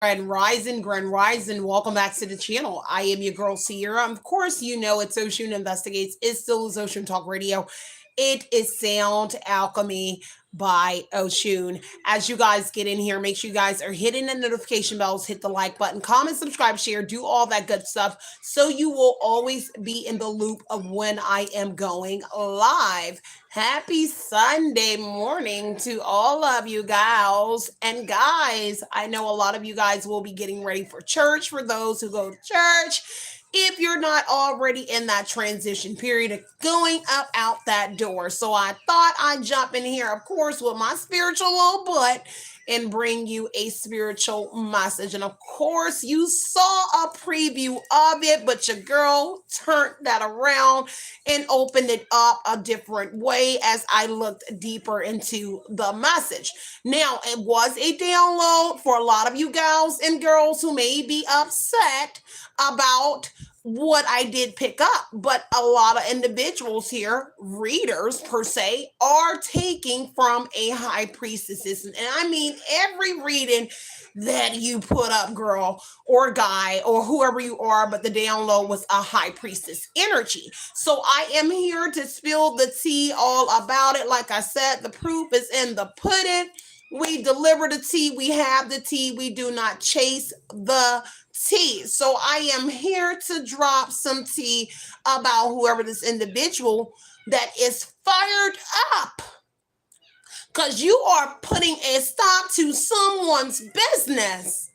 Grand Rising. Welcome back to the channel. I am your girl Sierra. Of course, you know it's Oshun Investigates. It still is Oshun Talk Radio. It is Sound Alchemy by Oshun. As you guys get in here, make sure you guys are hitting the notification bells, hit the like button, comment, subscribe, share, do all that good stuff so you will always be in the loop of when I am going live. Happy Sunday morning to all of you gals and guys. I know a lot of you guys will be getting ready for church for those who go to church. If you're not already in that transition period of going up out that door. So I thought I'd jump in here, of course, with my spiritual little butt and bring you a spiritual message. And of course, you saw a preview of it, but your girl turned that around and opened it up a different way as I looked deeper into the message. Now, it was a download for a lot of you gals and girls who may be upset about what I did pick up, but a lot of individuals here, readers per se, are taking from a high priestess. And I mean, every reading that you put up, girl or guy or whoever you are, but the download was a high priestess energy. So I am here to spill the tea all about it. Like I said, the proof is in the pudding. We deliver the tea. We have the tea. We do not chase the tea. So I am here to drop some tea about whoever this individual that is fired up because you are putting a stop to someone's business,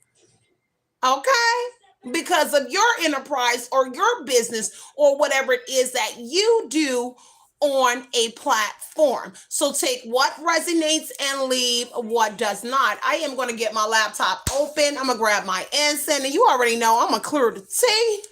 okay? Because of your enterprise or your business or whatever it is that you do on a platform. So take what resonates and leave what does not. I am going to get my laptop open. I'm going to grab my incense, and you already know I'm going to clear the tea.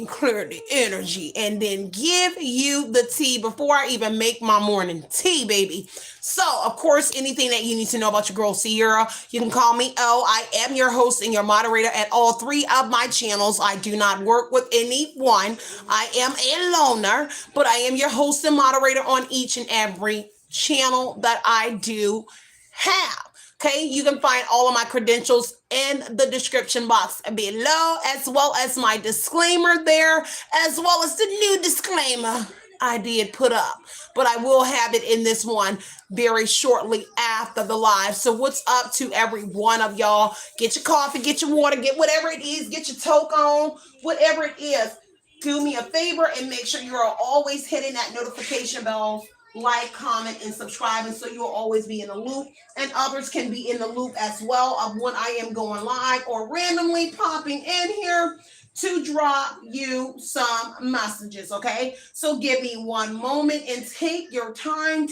Clear the energy and then give you the tea before I even make my morning tea, baby. So, of course, anything that you need to know about your girl Sierra, you can call me O. I am your host and your moderator at all three of my channels. I do not work with anyone. I am a loner, but I am your host and moderator on each and every channel that I do have. Okay, you can find all of my credentials in the description box below, as well as my disclaimer there, as well as the new disclaimer I did put up. But I will have it in this one very shortly after the live. So what's up to every one of y'all? Get your coffee, get your water, get whatever it is, get your toke on, whatever it is. Do me a favor and make sure you are always hitting that notification bell. Like, comment, and subscribe, and so you'll always be in the loop, and others can be in the loop as well of when I am going live or randomly popping in here to drop you some messages, okay? So give me one moment and take your time,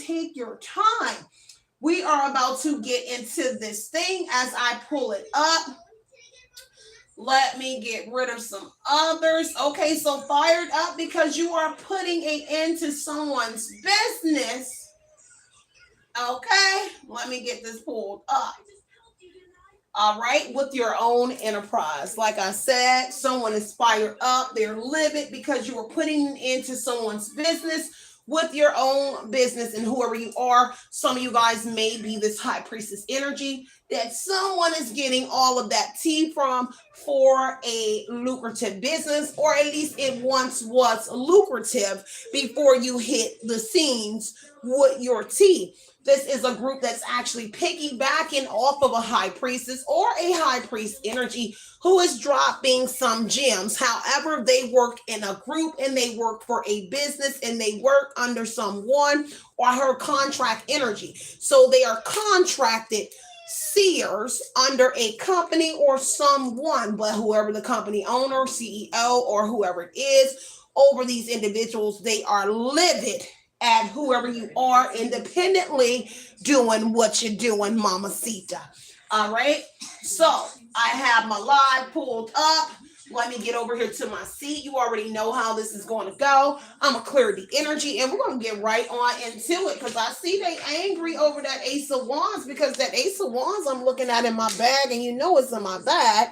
We are about to get into this thing as I pull it up. Let me get rid of some others. Okay, so fired up because you are putting an end to someone's business. Okay, let me get this pulled up. All right, with your own enterprise. Like I said, someone is fired up. They're livid because you are putting into someone's business with your own business and whoever you are. Some of you guys may be this high priestess energy that someone is getting all of that tea from for a lucrative business, or at least it once was lucrative before you hit the scenes with your tea. This is a group that's actually piggybacking off of a high priestess or a high priest energy who is dropping some gems. However, they work in a group and they work for a business and they work under someone or her contract energy. So they are contracted seers under a company or someone, but whoever the company owner, CEO, or whoever it is, over these individuals, they are livid at whoever you are independently doing what you're doing, mamacita. All right. So I have my live pulled up. Let me get over here to my seat. You already know how this is going to go. I'm going to clear the energy and we're going to get right on into it because I see they angry over that Ace of Wands because that Ace of Wands I'm looking at in my bag, and you know it's in my bag.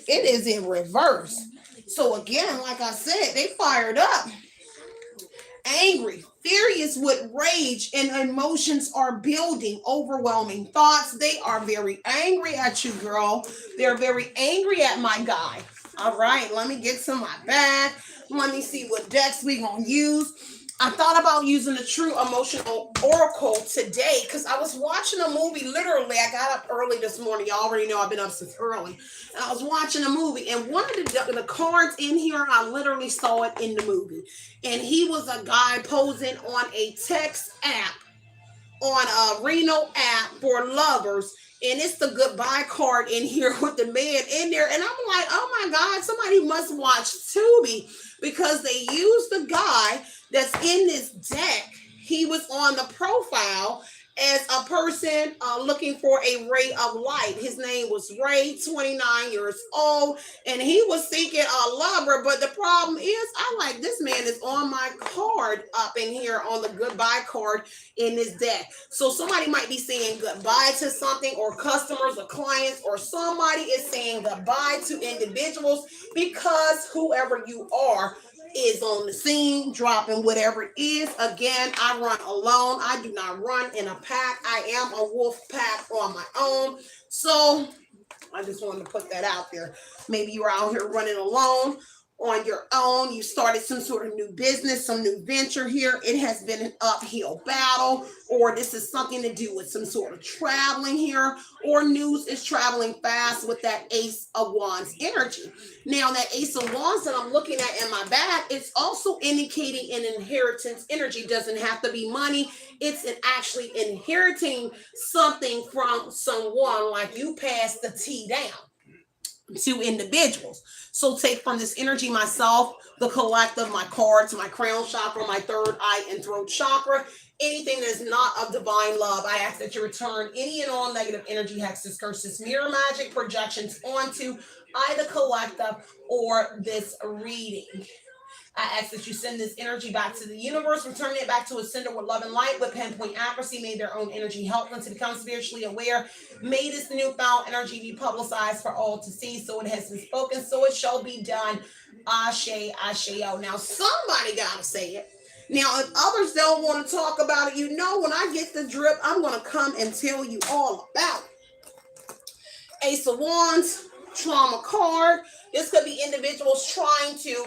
It is in reverse. So again, like I said, they fired up. Angry, furious with rage, and emotions are building, overwhelming thoughts. They are very angry at you, girl. They're very angry at my guy. All right, let me get some of my bag. Let me see what decks we gonna use. I thought about using the True Emotional Oracle today because I was watching a movie. Literally, I got up early this morning. You already know I've been up since early. And I was watching a movie, and one of the cards in here, I literally saw it in the movie. And he was a guy posing on a text app, on a Reno app for lovers. And it's the goodbye card in here with the man in there. And I'm like, oh my God, somebody must watch Tubi because they used the guy that's in this deck. He was on the profile as a person looking for a ray of light. His name was Ray, 29 years old, and he was seeking a lover. But the problem is, I like this man is on my card up in here on the goodbye card in this deck. So somebody might be saying goodbye to something, or customers or clients, or somebody is saying goodbye to individuals because whoever you are is on the scene dropping whatever it is. Again, I run alone. I do not run in a pack. I am a wolf pack on my own. So I just wanted to put that out there. Maybe you're out here running alone on your own. You started some sort of new business, some new venture here. It has been an uphill battle, or this is something to do with some sort of traveling here, or news is traveling fast with that Ace of Wands energy. Now, that Ace of Wands that I'm looking at in my bag, it's also indicating an inheritance energy. Doesn't have to be money. It's actually inheriting something from someone, like you passed the tea down to individuals. So take from this energy myself, the collective, my cards, my crown chakra, my third eye and throat chakra, anything that is not of divine love. I ask that you return any and all negative energy, hexes, curses, mirror magic projections onto either collective or this reading. I ask that you send this energy back to the universe, returning it back to a sender with love and light, with pinpoint accuracy. May their own energy help them to become spiritually aware. May this newfound energy be publicized for all to see. So it has been spoken, so it shall be done. Ashe, Asheo. Now, somebody got to say it. Now, if others don't want to talk about it, you know, when I get the drip, I'm going to come and tell you all about it. Ace of Wands, trauma card. This could be individuals trying to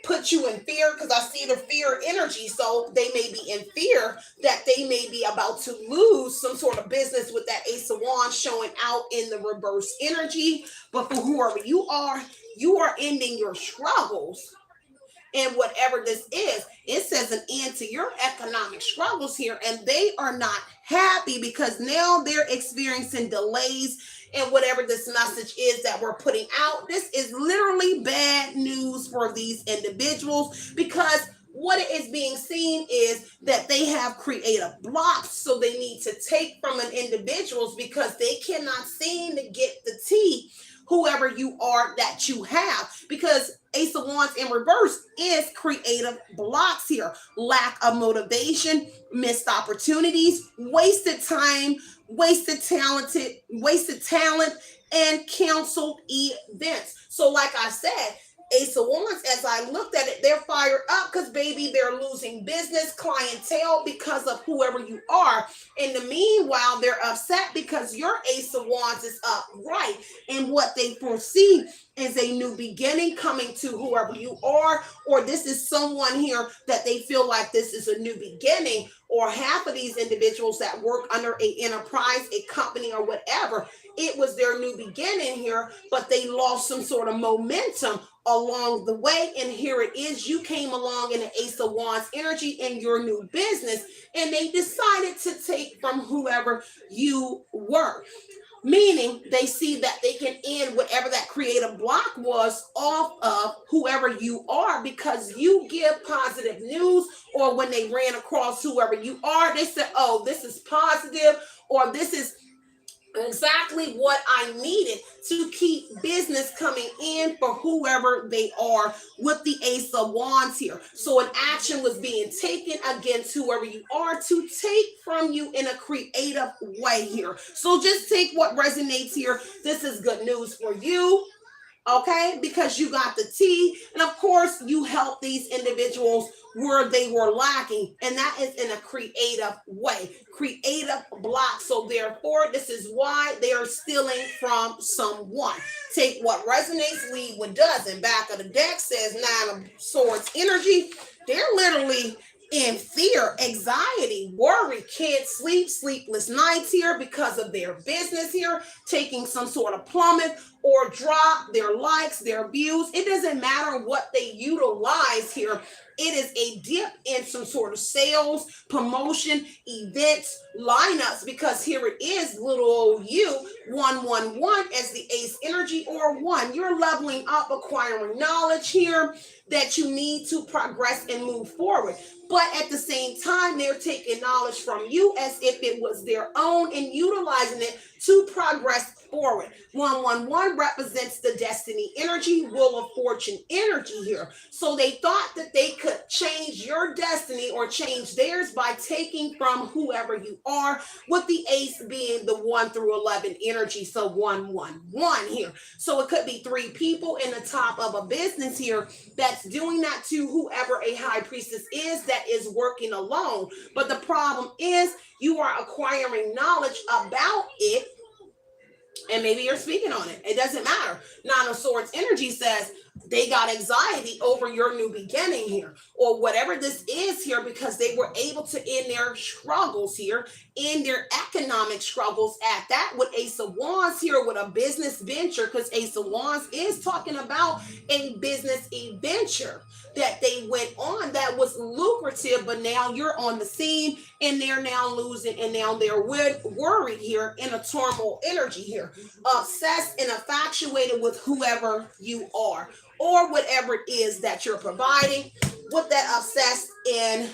put you in fear, because I see the fear energy. So they may be in fear that they may be about to lose some sort of business with that Ace of Wands showing out in the reverse energy. But for whoever you are ending your struggles. And whatever this is, it says an end to your economic struggles here. And they are not happy because now they're experiencing delays in whatever this message is that we're putting out. This is literally bad news for these individuals, because what is being seen is that they have creative blocks. So they need to take from an individuals because they cannot seem to get the tea, whoever you are that you have, because Ace of Wands in reverse is creative blocks here. Lack of motivation, missed opportunities, wasted time, wasted talent, and canceled events. So like I said, Ace of Wands, as I looked at it, they're fired up because, baby, they're losing business, clientele because of whoever you are. In the meanwhile, they're upset because your Ace of Wands is upright. And what they foresee is a new beginning coming to whoever you are, or this is someone here that they feel like this is a new beginning, or half of these individuals that work under a enterprise, a company, or whatever. It was their new beginning here, but they lost some sort of momentum along the way. And here it is. You came along in the Ace of Wands energy in your new business, and they decided to take from whoever you were. Meaning they see that they can end whatever that creative block was off of whoever you are, because you give positive news, or when they ran across whoever you are, they said, oh, this is positive, or this is exactly what I needed to keep business coming in for whoever they are with the Ace of Wands here. So an action was being taken against whoever you are to take from you in a creative way here. So just take what resonates here. This is good news for you. Okay, because you got the T, and of course you help these individuals where they were lacking, and that is in a creative way, creative block. So therefore this is why they are stealing from someone. Take what resonates, leave what doesn't. Back of the deck says Nine of Swords energy. They're literally in fear, anxiety, worry, can't sleep, sleepless nights here because of their business here, taking some sort of plummet or drop their likes, their views. It doesn't matter what they utilize here. It is a dip in some sort of sales, promotion, events, lineups, because here it is, little old you, 111 as the ace energy or one. You're leveling up, acquiring knowledge here that you need to progress and move forward. But at the same time, they're taking knowledge from you as if it was their own and utilizing it to progress forward. 111 represents the destiny energy, wheel of fortune energy here. So they thought that they could change your destiny or change theirs by taking from whoever you are, with the ace being the 1 through 11 energy. So 111 here. So it could be 3 people in the top of a business here that's doing that to whoever a high priestess is that is working alone. But the problem is you are acquiring knowledge about it, and maybe you're speaking on it. It doesn't matter. Nine of Swords energy says they got anxiety over your new beginning here, or whatever this is here, because they were able to end their struggles here, in their economic struggles at that, with Ace of Wands here with a business venture, because Ace of Wands is talking about a business adventure that they went on that was lucrative, but now you're on the scene and they're now losing, and now they're worried here in a turmoil energy here, obsessed and infatuated with whoever you are or whatever it is that you're providing, with that obsessed and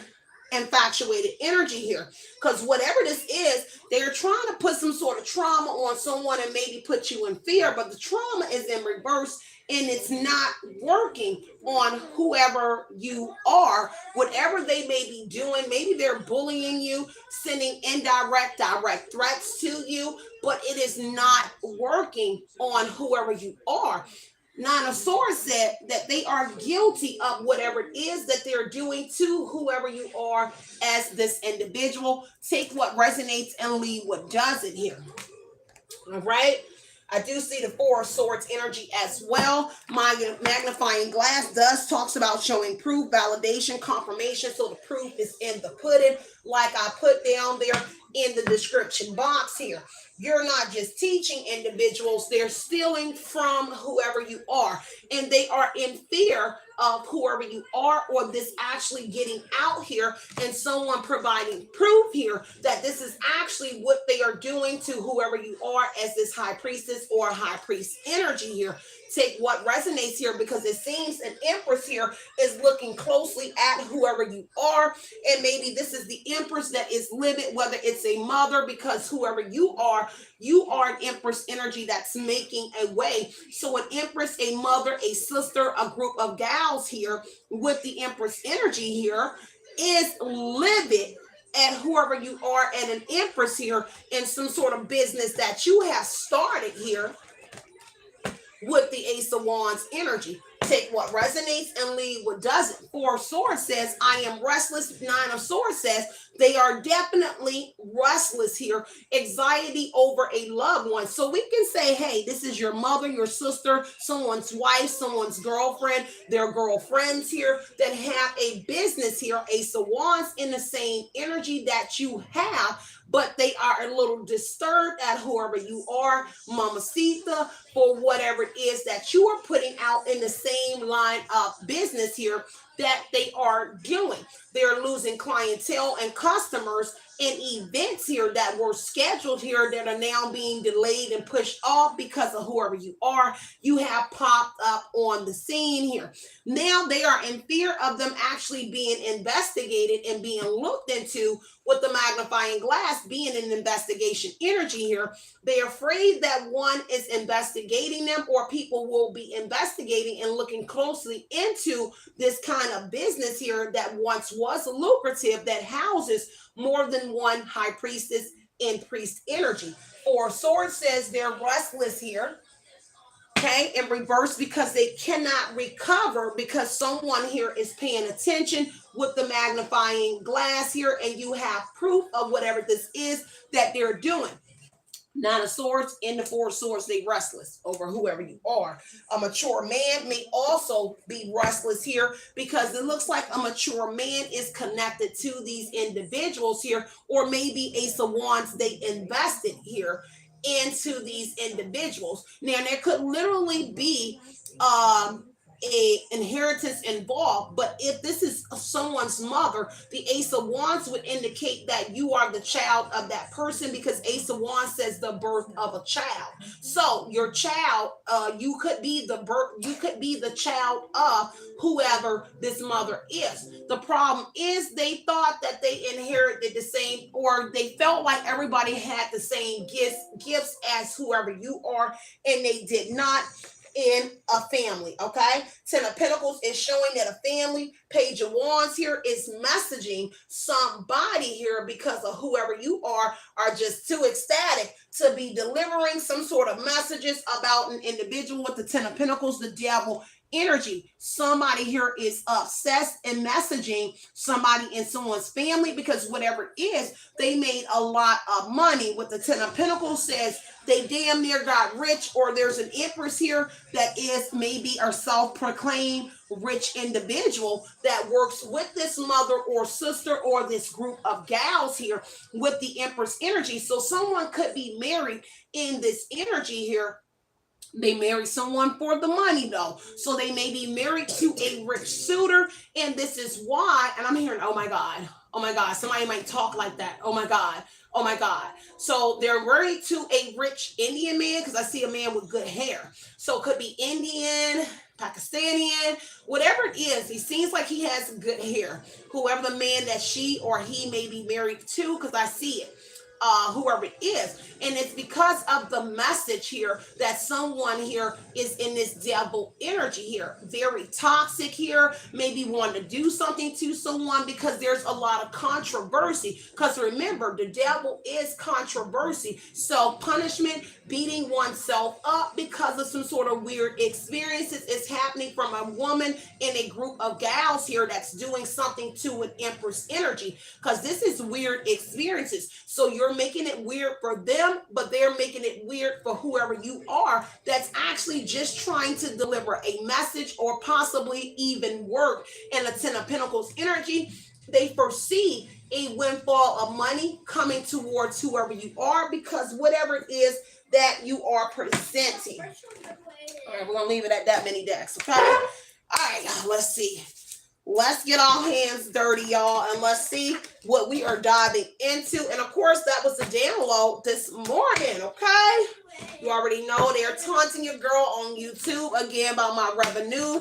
infatuated energy here. Because whatever this is, they're trying to put some sort of trauma on someone and maybe put you in fear, but the trauma is in reverse and it's not working on whoever you are. Whatever they may be doing, maybe they're bullying you, sending indirect, direct threats to you, but it is not working on whoever you are. Nine of Swords said that they are guilty of whatever it is that they're doing to whoever you are as this individual. Take what resonates and leave what doesn't here. All right. I do see the Four of Swords energy as well. My magnifying glass does talks about showing proof, validation, confirmation. So the proof is in the pudding, like I put down there in the description box here. You're not just teaching individuals, they're stealing from whoever you are, and they are in fear of whoever you are, or this actually getting out here and someone providing proof here that this is actually what they are doing to whoever you are as this high priestess or high priest energy here. Take what resonates here, because it seems an empress here is looking closely at whoever you are, and maybe this is the empress that is livid, whether it's a mother, because whoever you are an empress energy that's making a way. So an empress, a mother, a sister, a group of gals here with the empress energy here is livid at whoever you are, and an empress here in some sort of business that you have started here with the Ace of Wands energy. Take what resonates and leave what doesn't. Four of Swords says, I am restless. Nine of Swords says, they are definitely restless here. Anxiety over a loved one. So we can say, hey, this is your mother, your sister, someone's wife, someone's girlfriend, their girlfriends here that have a business here. Ace of Wands in the same energy that you have, but they are a little disturbed at whoever you are, Mamacita, for whatever it is that you are putting out in the same line of business here that they are doing. They're losing clientele and customers and events here that were scheduled here that are now being delayed and pushed off because of whoever you are. You have popped up on the scene here. Now they are in fear of them actually being investigated and being looked into, with the magnifying glass being an investigation energy here. They're afraid that one is investigating them, or people will be investigating and looking closely into this kind of business here that once was lucrative, that houses more than one high priestess and priest energy. Four of Swords says they're restless here Okay, in reverse, because they cannot recover because someone here is paying attention with the magnifying glass here, and you have proof of whatever this is that they're doing. Nine of Swords in the Four of Swords, they restless over whoever you are. A mature man may also be restless here because it looks like a mature man is connected to these individuals here, or maybe Ace of Wands, they invested here into these individuals. Now, there could literally be a inheritance involved, but if this is someone's mother, the Ace of Wands would indicate that you are the child of that person, because Ace of Wands says the birth of a child. So your child, you could be the child of whoever this mother is. The problem is they thought that they inherited the same, or they felt like everybody had the same gifts as whoever you are, and they did not in a family. Okay, Ten of Pentacles is showing that a family. Page of Wands here is messaging somebody here, because of whoever you are just too ecstatic to be delivering some sort of messages about an individual. With the Ten of Pentacles, the devil energy, somebody here is obsessed and messaging somebody in someone's family, because whatever it is, they made a lot of money. With the Ten of Pentacles says they damn near got rich, or there's an Empress here that is maybe a self-proclaimed rich individual that works with this mother or sister or this group of gals here with the Empress energy. So someone could be married in this energy here. They marry someone for the money though. So they may be married to a rich suitor. And this is why, and I'm hearing, oh my God, somebody might talk like that. Oh my God. Oh my God. So they're married to a rich Indian man, because I see a man with good hair. So it could be Indian, Pakistani, whatever it is. He seems like he has good hair. Whoever the man that she or he may be married to, because I see it. Whoever it is. And it's because of the message here that someone here is in this devil energy here. Very toxic here. Maybe want to do something to someone because there's a lot of controversy. Because remember, the devil is controversy. So punishment, beating oneself up because of some sort of weird experiences is happening from a woman in a group of gals here that's doing something to an Empress energy. Because this is weird experiences. So you're making it weird for them, but they're making it weird for whoever you are that's actually just trying to deliver a message, or possibly even work. And the Ten of Pentacles energy, they foresee a windfall of money coming towards whoever you are, because whatever it is that you are presenting. All right, we're going to leave it at that many decks, okay? All right, let's see. Let's get our hands dirty, y'all, and let's see what we are diving into. And of course, that was the download this morning, okay? You already know they're taunting your girl on YouTube again about my revenue.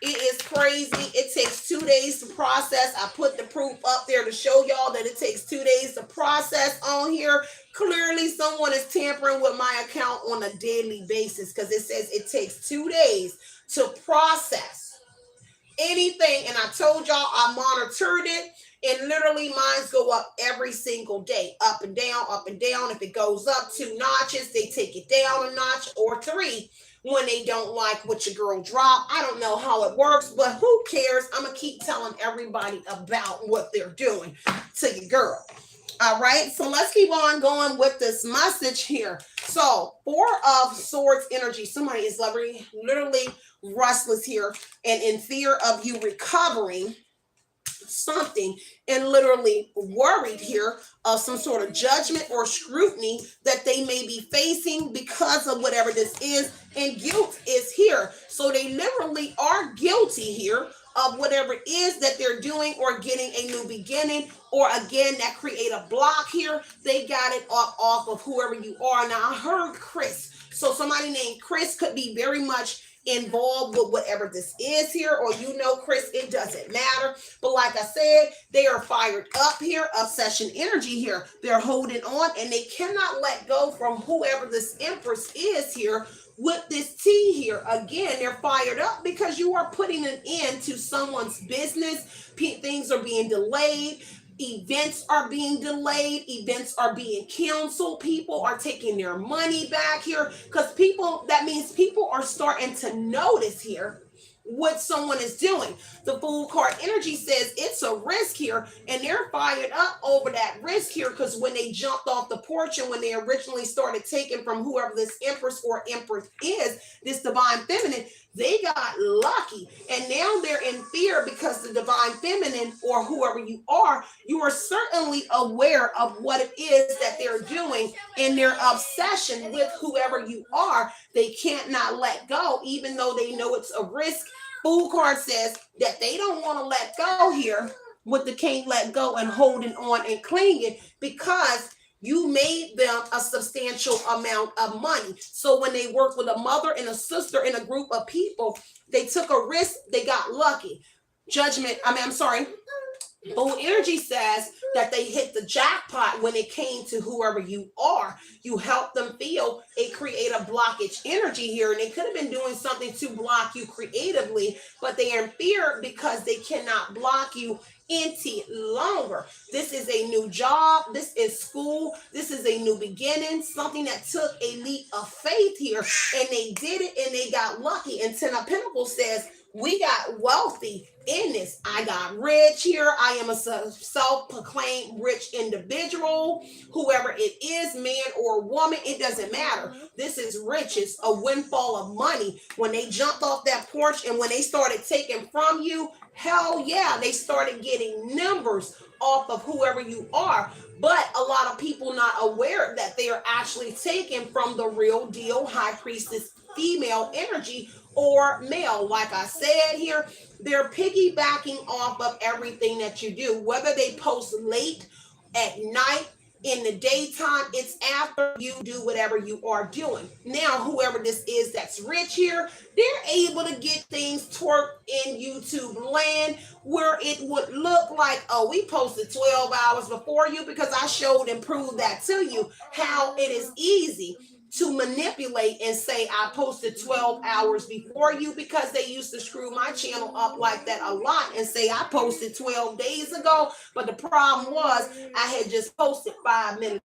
It is crazy. It takes 2 days to process. I put the proof up there to show y'all that it takes 2 days to process on here. Clearly, someone is tampering with my account on a daily basis, because it says it takes 2 days to process anything. And I told y'all I monitored it, and literally mines go up every single day, up and down, up and down. If it goes up 2 notches, they take it down a notch, or 3 when they don't like what your girl dropped. I don't know how it works, but who cares? I'm gonna keep telling everybody about what they're doing to your girl. All right, so let's keep on going with this message here. So 4 of Swords energy. Somebody is literally restless here and in fear of you recovering something, and literally worried here of some sort of judgment or scrutiny that they may be facing because of whatever this is. And guilt is here. So they literally are guilty here of whatever it is that they're doing, or getting a new beginning, or again, that create a block here. They got it off of whoever you are. Now, I heard Chris. So somebody named Chris could be very much involved with whatever this is here, or Chris, it doesn't matter. But like I said, they are fired up here. Obsession energy here. They're holding on, and they cannot let go from whoever this Empress is here. With this T here, again, they're fired up because you are putting an end to someone's business. Things are being delayed. Events are being delayed, events are being canceled, people are taking their money back here because that means people are starting to notice here what someone is doing. The Fool card energy says it's a risk here, and they're fired up over that risk here because when they jumped off the porch and when they originally started taking from whoever this Empress or Empress is, this divine feminine, they got lucky, and now they're in fear because the divine feminine or whoever you are certainly aware of what it is that they're doing in their obsession with whoever you are. They can't not let go, even though they know it's a risk. Fool card says that they don't want to let go here with the can't let go and holding on and clinging because you made them a substantial amount of money. So when they work with a mother and a sister in a group of people, they took a risk, they got lucky. Full energy says that they hit the jackpot when it came to whoever you are. You help them feel a creative blockage energy here, and they could have been doing something to block you creatively, but they are in fear because they cannot block you any longer. This is a new job, this is school, this is a new beginning, something that took a leap of faith here, and they did it and they got lucky. And Ten of Pentacles says we got wealthy in this. I got rich here. I am a self-proclaimed rich individual. Whoever it is, man or woman, it doesn't matter. This is riches, a windfall of money. When they jumped off that porch and when they started taking from you, hell yeah, they started getting numbers off of whoever you are. But a lot of people not aware that they are actually taken from the real deal high priestess female energy or male. Like I said here, they're piggybacking off of everything that you do, whether they post late at night, in the daytime, it's after you do whatever you are doing. Now, whoever this is that's rich here, they're able to get things twerked in YouTube land where it would look like, oh, we posted 12 hours before you because I showed and proved that to you, how it is easy to manipulate and say I posted 12 hours before you, because they used to screw my channel up like that a lot and say I posted 12 days ago, but the problem was I had just posted 5 minutes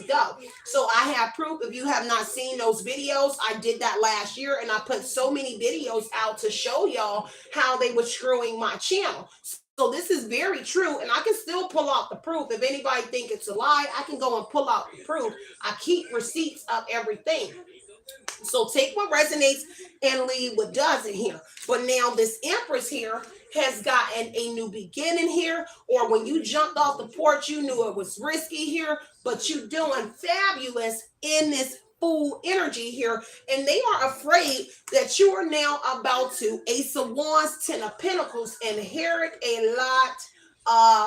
ago. So I have proof. If you have not seen those videos, I did that last year and I put so many videos out to show y'all how they were screwing my channel. So this is very true, and I can still pull out the proof. If anybody think it's a lie, I can go and pull out the proof. I keep receipts of everything. So take what resonates and leave what doesn't here. But now this Empress here has gotten a new beginning here, or when you jumped off the porch, you knew it was risky here, but you're doing fabulous in this Fool energy here, and they are afraid that you are now about to, Ace of Wands, Ten of Pentacles, inherit a lot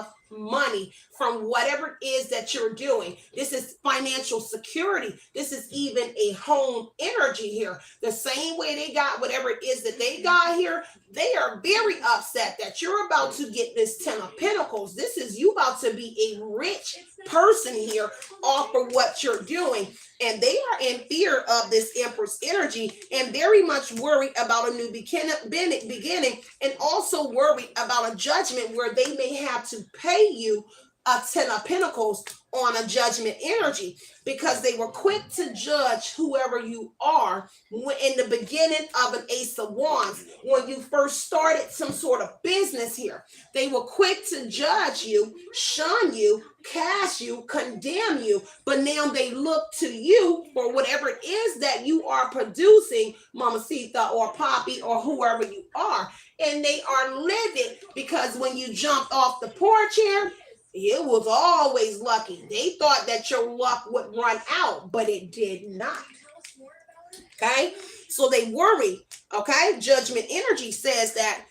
of money from whatever it is that you're doing. This is financial security. This is even a home energy here. The same way they got whatever it is that they got here, they are very upset that you're about to get this Ten of Pentacles. This is you about to be a rich person here off of what you're doing. And they are in fear of this Empress energy and very much worried about a new beginning, and also worried about a judgment where they may have to pay you a Ten of Pentacles on a judgment energy, because they were quick to judge whoever you are in the beginning of an Ace of Wands. When you first started some sort of business here, they were quick to judge you, shun you, cast you, condemn you, but now they look to you for whatever it is that you are producing, Mamacita or Poppy or whoever you are, and they are livid because when you jumped off the porch here, it was always lucky. They thought that your luck would run out, but it did not. Okay, so they worry. Okay, judgment energy says that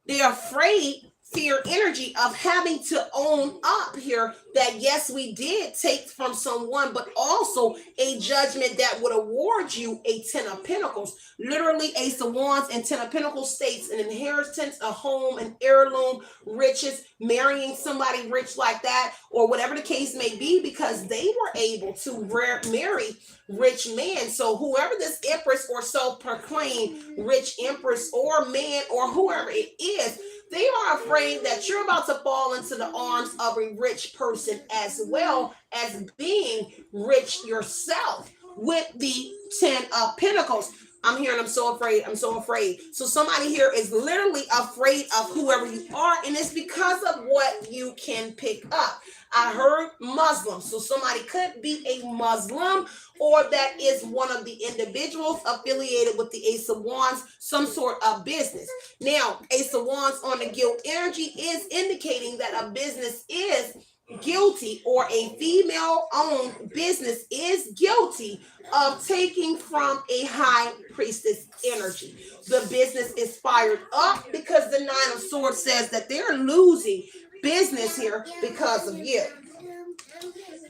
they're afraid, fear energy, of having to own up here that yes, we did take from someone, but also a judgment that would award you a Ten of Pentacles. Literally, Ace of Wands and Ten of Pentacles states an inheritance, a home, an heirloom, riches, marrying somebody rich like that, or whatever the case may be, because they were able to marry rich men. So whoever this Empress or self-proclaimed rich Empress or man or whoever it is, They are afraid that you're about to fall into the arms of a rich person as well as being rich yourself with the 10 of Pentacles. I'm hearing, I'm so afraid, I'm so afraid. So somebody here is literally afraid of whoever you are, and it's because of what you can pick up. I heard Muslim, so somebody could be a Muslim, or that is one of the individuals affiliated with the Ace of Wands, some sort of business. Now, Ace of Wands on the guilt energy is indicating that a business is guilty, or a female-owned business is guilty of taking from a high priestess energy. The business is fired up because the Nine of Swords says that they're losing business here because of you.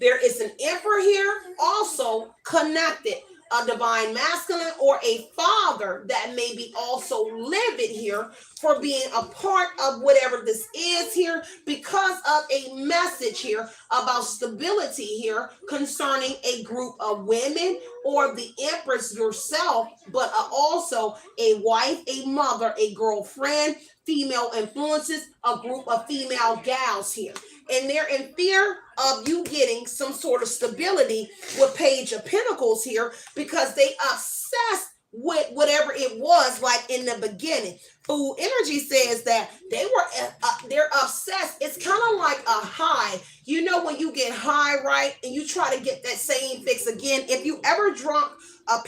There is an emperor here also connected, a divine masculine or a father that may be also livid here for being a part of whatever this is here, because of a message here about stability here concerning a group of women, or the empress yourself, but also a wife, a mother, a girlfriend, female influences, a group of female gals here. And they're in fear of you getting some sort of stability with Page of Pentacles here, because they obsessed with whatever it was like in the beginning. Fool energy says that they're obsessed. It's kind of like a high. You know, when you get high, right, and you try to get that same fix again. If you ever drunk a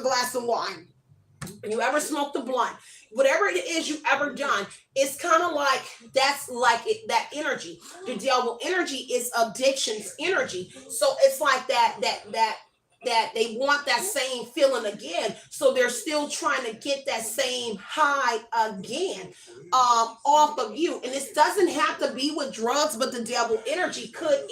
glass of wine, you ever smoked a blunt, whatever it is you ever done, it's kind of like that's like it, that energy. The devil energy is addiction's energy. So it's like that they want that same feeling again. So they're still trying to get that same high again off of you. And this doesn't have to be with drugs, but the devil energy could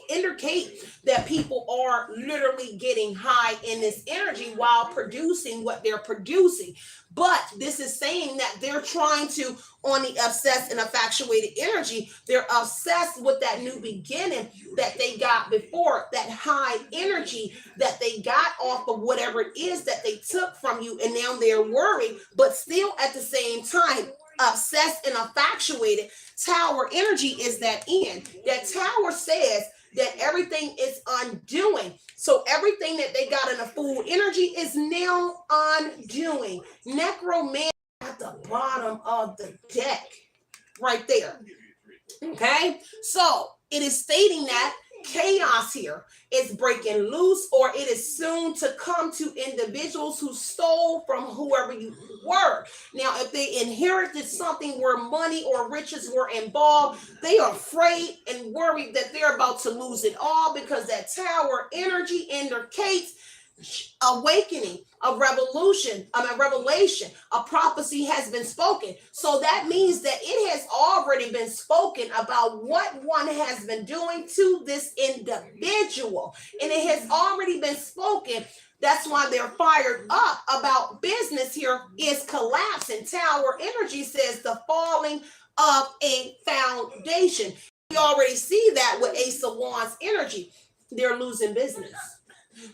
indicate that people are literally getting high in this energy while producing what they're producing. But this is saying that they're trying to, on the obsessed and infatuated energy, they're obsessed with that new beginning that they got before, that high energy that they got off of whatever it is that they took from you. And now they're worried, but still at the same time, obsessed and infatuated. Tower energy is that end. That tower says that everything is undoing. So everything that they got in the Fool energy is now undoing. Necromancy at the bottom of the deck, right there. Okay, so it is stating that chaos here is breaking loose, or it is soon to come to individuals who stole from whoever you were. Now, if they inherited something where money or riches were involved, they are afraid and worried that they're about to lose it all, because that tower energy indicates awakening, a revelation, a prophecy has been spoken. So that means that it has already been spoken about what one has been doing to this individual, and it has already been spoken. That's why they're fired up about business here is collapsing. Tower energy says the falling of a foundation. We already see that with Ace of Wands energy. They're losing business.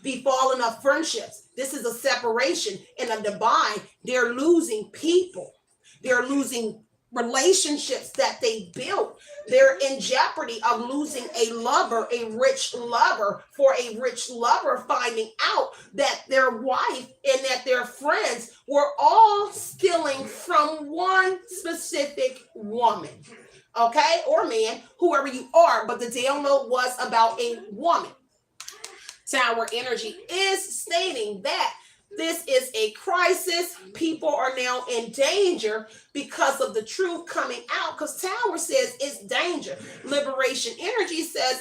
The falling of friendships. This is a separation and a divide. They're losing people. They're losing relationships that they built. They're in jeopardy of losing a lover, a rich lover, for a rich lover finding out that their wife and that their friends were all stealing from one specific woman. Okay, or man, whoever you are, but the download was about a woman. Tower energy is stating that this is a crisis. People are now in danger because of the truth coming out, because Tower says it's danger. Liberation energy says,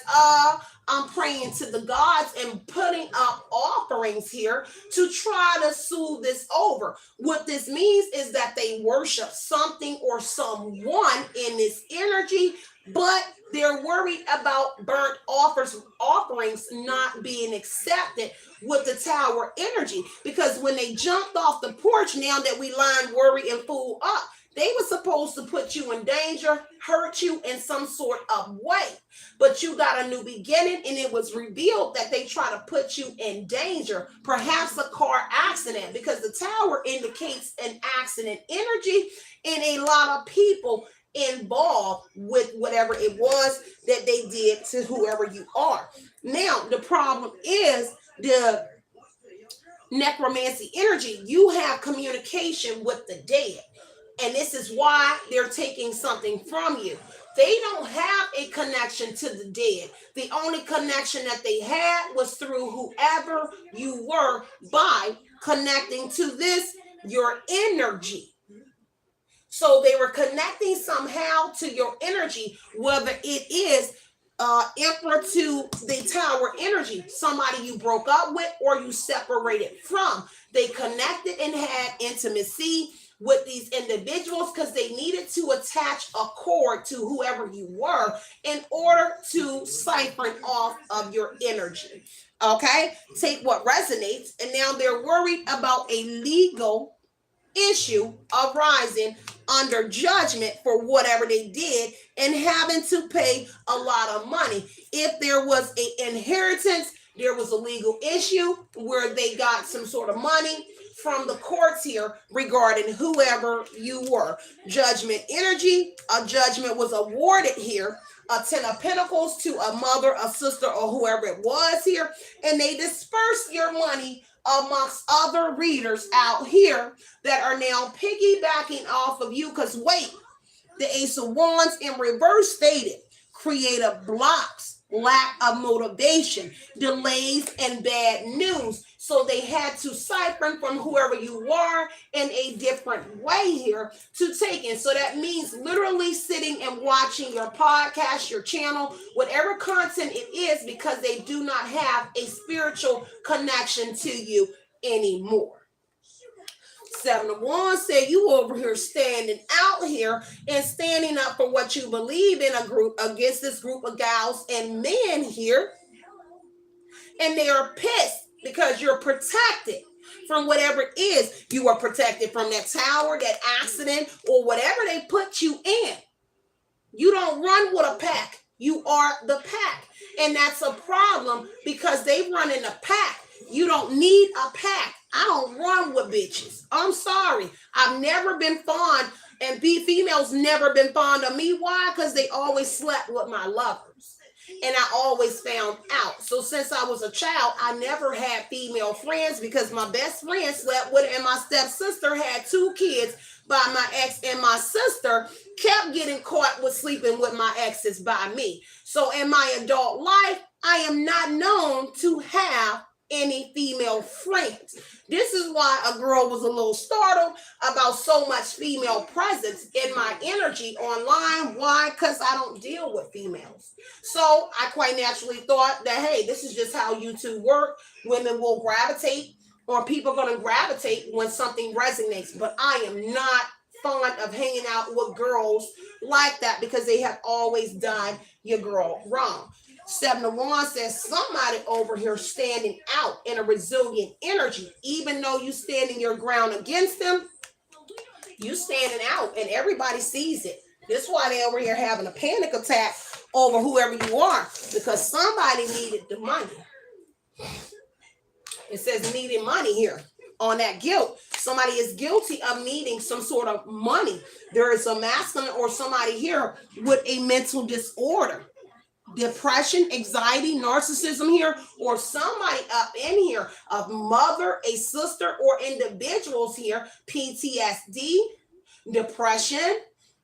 I'm praying to the gods and putting up offerings here to try to soothe this over. What this means is that they worship something or someone in this energy, but they're worried about burnt offerings not being accepted with the Tower energy, because when they jumped off the porch, now that we line worry and fool up, They were supposed to put you in danger, hurt you in some sort of way. But you got a new beginning, and it was revealed that they try to put you in danger, perhaps a car accident, because the tower indicates an accident energy and a lot of people involved with whatever it was that they did to whoever you are. Now, the problem is the necromancy energy. You have communication with the dead. And this is why they're taking something from you. They don't have a connection to the dead. The only connection that they had was through whoever you were by connecting to this, your energy. So they were connecting somehow to your energy, whether it is emperor to the tower energy, somebody you broke up with or you separated from. They connected and had intimacy with these individuals because they needed to attach a cord to whoever you were in order to siphon off of your energy. Okay, take what resonates, and now they're worried about a legal issue arising under judgment for whatever they did and having to pay a lot of money. If there was an inheritance, there was a legal issue where they got some sort of money from the courts here regarding whoever you were. Judgment energy, a judgment was awarded here, a 10 of Pentacles to a mother, a sister, or whoever it was here, and they dispersed your money amongst other readers out here that are now piggybacking off of you. Because wait, the Ace of Wands in reverse stated creative blocks, lack of motivation, delays, and bad news. So they had to siphon from whoever you are in a different way here to take in. So that means literally sitting and watching your podcast, your channel, whatever content it is, because they do not have a spiritual connection to you anymore. Seven of Wands said you over here standing out here and standing up for what you believe in a group against this group of gals and men here. And they are pissed because you're protected from whatever it is. You are protected from that tower, that accident, or whatever they put you in. You don't run with a pack. You are the pack. And that's a problem because they run in a pack. You don't need a pack. I don't run with bitches. I'm sorry. I've never been fond, and females never been fond of me. Why? Because they always slept with my lovers. And I always found out. So since I was a child, I never had female friends because my best friend slept with, and my stepsister had 2 kids by my ex, and my sister kept getting caught with sleeping with my exes by me. So in my adult life, I am not known to have any female friends. This is why a girl was a little startled about so much female presence in my energy online. Why? Because I don't deal with females. So I quite naturally thought that, hey, this is just how you two work. Women will gravitate, or people are going to gravitate when something resonates. But I am not fond of hanging out with girls like that because they have always done your girl wrong. Seven of Wands says somebody over here standing out in a resilient energy. Even though you standing your ground against them, you standing out and everybody sees it. This is why they over here having a panic attack over whoever you are, because somebody needed the money. It says needing money here on that guilt. Somebody is guilty of needing some sort of money. There is a masculine or somebody here with a mental disorder. Depression, anxiety, narcissism here, or somebody up in here, a mother, a sister, or individuals here, PTSD, depression.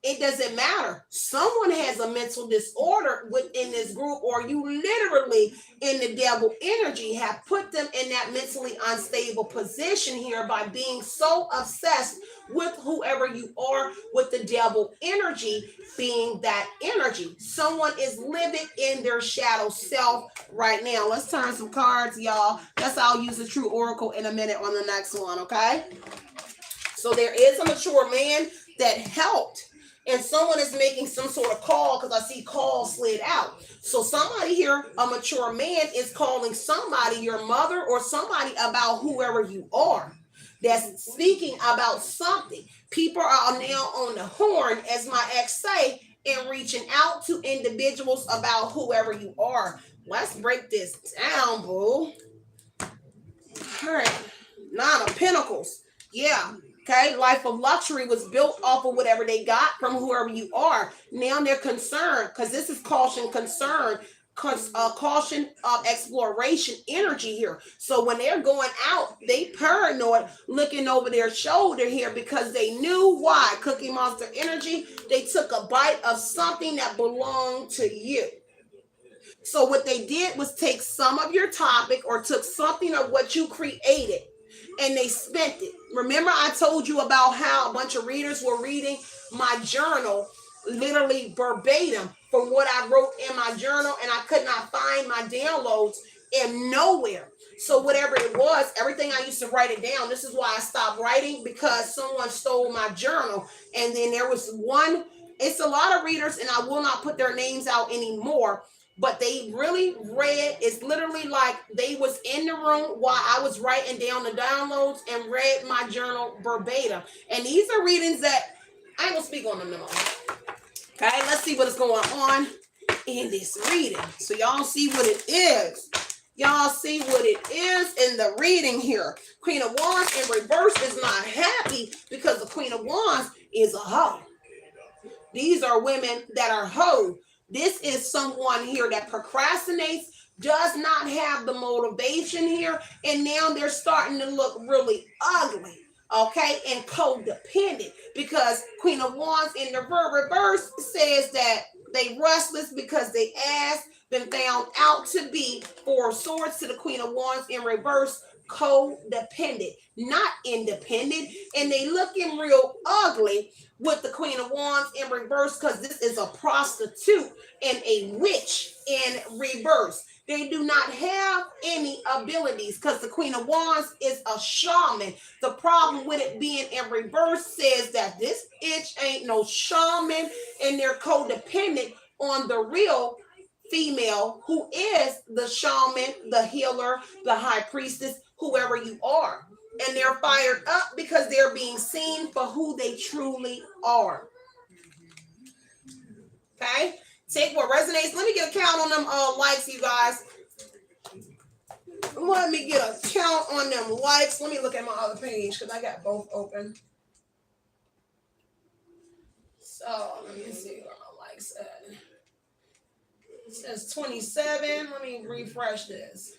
It doesn't matter. Someone has a mental disorder within this group, or you literally in the devil energy have put them in that mentally unstable position here by being so obsessed with whoever you are, with the devil energy being that energy. Someone is living in their shadow self right now. Let's turn some cards, y'all. I'll use the true oracle in a minute on the next one, okay? So there is a mature man that helped, and someone is making some sort of call, because I see call slid out. So somebody here, a mature man, is calling somebody, your mother or somebody, about whoever you are. that's speaking about something. People are now on the horn, as my ex say, and reaching out to individuals about whoever you are. Let's break this down, boo. All right. Nine of Pentacles. Yeah. Okay. Life of luxury was built off of whatever they got from whoever you are. Now they're concerned because this is caution, concern, caution of exploration energy here. So when they're going out, they paranoid, looking over their shoulder here because they knew why. Cookie Monster energy. They took a bite of something that belonged to you. So what they did was take some of your topic or took something of what you created and they spent it. Remember I told you about how a bunch of readers were reading my journal literally verbatim from what I wrote in my journal, and I could not find my downloads in nowhere. So whatever it was, everything I used to write it down. This is why I stopped writing, because someone stole my journal. And then there was one, it's a lot of readers and I will not put their names out anymore, but they really read. It's literally like they was in the room while I was writing down the downloads and read my journal verbatim. And these are readings that I ain't gonna speak on them no more. Okay, let's see what is going on in this reading. So y'all see what it is. Y'all see what it is in the reading here. Queen of Wands in reverse is not happy because the Queen of Wands is a hoe. These are women that are hoe. This is someone here that procrastinates, does not have the motivation here, and now they're starting to look really ugly, okay, and codependent, because Queen of Wands in the reverse says that they restless because they ass been found out to be Four of Swords to the Queen of Wands in reverse, codependent, not independent, and they looking real ugly with the Queen of Wands in reverse because this is a prostitute and a witch in reverse. They do not have any abilities because the Queen of Wands is a shaman. The problem with it being in reverse says that this itch ain't no shaman, and they're codependent on the real female who is the shaman, the healer, the high priestess, whoever you are. And they're fired up because they're being seen for who they truly are. Okay? Take what resonates. Let me get a count on them likes, you guys. Let me get a count on them likes. Let me look at my other page because I got both open. So let me see where my likes at. It says 27. Let me refresh this.